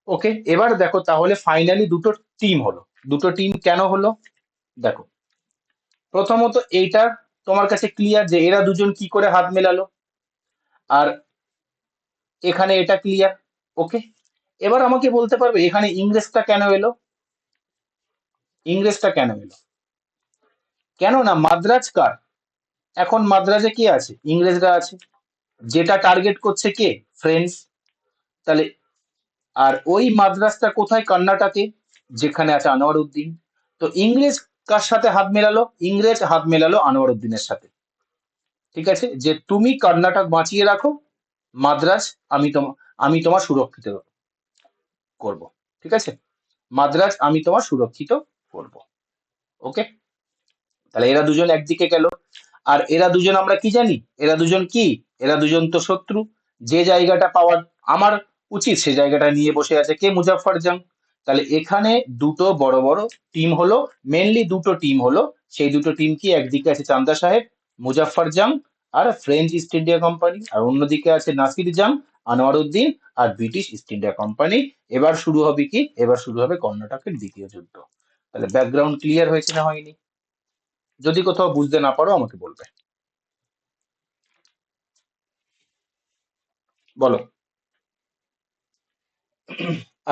ওকে, এবার দেখো তাহলে ফাইনালি দুটো টিম হলো। দুটো টিম কেন হলো দেখো। প্রথমত এইটা তোমার কাছে ক্লিয়ার যে এরা দুজন কি করে হাত মেলালো, আর এখানে এটা ক্লিয়ার। ওকে, এবার আমাকে বলতে পারবে এখানে ইংরেজটা কেন এলো? ইংরেজটা কেন এলো? কেন না মাদ্রাজ কার? এখন মাদ্রাজে কে আছে? ইংরেজরা আছে। যেটা টার্গেট করছে কে? ফ্রেঞ্চ। তাহলে আর ওই মাদ্রাজটা কোথায়? কর্ণাটকে, যেখানে আছে আনোয়ার উদ্দিন। তো ইংরেজ কার সাথে হাত মেলালো? ইংরেজ হাত মেলালো আনোয়ার উদ্দিনের সাথে। ঠিক আছে, যে তুমি কর্ণাটক বাঁচিয়ে রাখো, মাদ্রাজ আমি তোমার সুরক্ষিত করব। ঠিক আছে, মাদ্রাজ আমি তোমার সুরক্ষিত করব। ওকে, তাহলে এরা দুজন একদিকে গেল। আর এরা দুজন আমরা কি জানি? এরা দুজন কি? এরা দুজন তো শত্রু। যে জায়গাটা পাওয়ার আমার উচিত সে জায়গাটা নিয়ে বসে আছে কে? মুজাফফর জং। তাহলে এখানে দুটো বড় বড় টিম হলো, মেনলি দুটো টিম হলো। সেই দুটো টিম কি? একদিকে আছে চান্দা সাহেব, মুজাফফর জং আর ফ্রেঞ্চ ইস্ট ইন্ডিয়া কোম্পানি, আর অন্যদিকে আছে নাসির জং, আনোয়ার উদ্দিন আর ব্রিটিশ ইস্ট ইন্ডিয়া কোম্পানি। এবার শুরু হবে কি? এবার শুরু হবে কর্ণাটকের দ্বিতীয় যুদ্ধ। তাহলে ব্যাকগ্রাউন্ড ক্লিয়ার হয়েছে না হয়নি? যদি কোথাও বুঝতে না পারো আমাকে বলবে। বলো।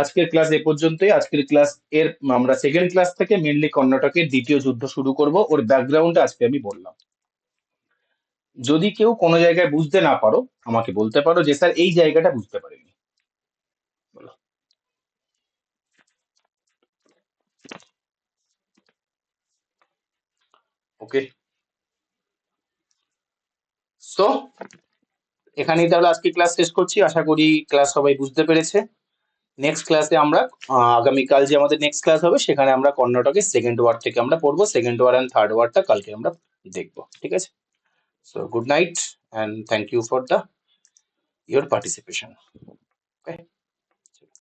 আজকের ক্লাস এ পর্যন্তই। আজকের ক্লাস এর আমরা সেকেন্ড ক্লাস থেকে মেনলি কর্ণাটকের দ্বিতীয় যুদ্ধ শুরু করব। ওর ব্যাকগ্রাউন্ড আজকে আমি বললাম। যদি কেউ কোনো জায়গায় বুঝতে না পারো আমাকে বলতে পারো যে স্যার এই জায়গাটা বুঝতে পারিনি। বলো। ওকে, সো এখানেই তাহলে আজকে ক্লাস শেষ করছি। আশা করি ক্লাস সবাই বুঝতে পেরেছে। নেক্সট ক্লাসে আমরা আগামীকাল যে আমাদের নেক্সট ক্লাস হবে সেখানে আমরা কর্ণাটকের সেকেন্ড ওয়ার থেকে আমরা পড়বো। সেকেন্ড ওয়ার অ্যান্ড থার্ড ওয়ারটা কালকে আমরা দেখবো। ঠিক আছে, so good night and thank you for your participation.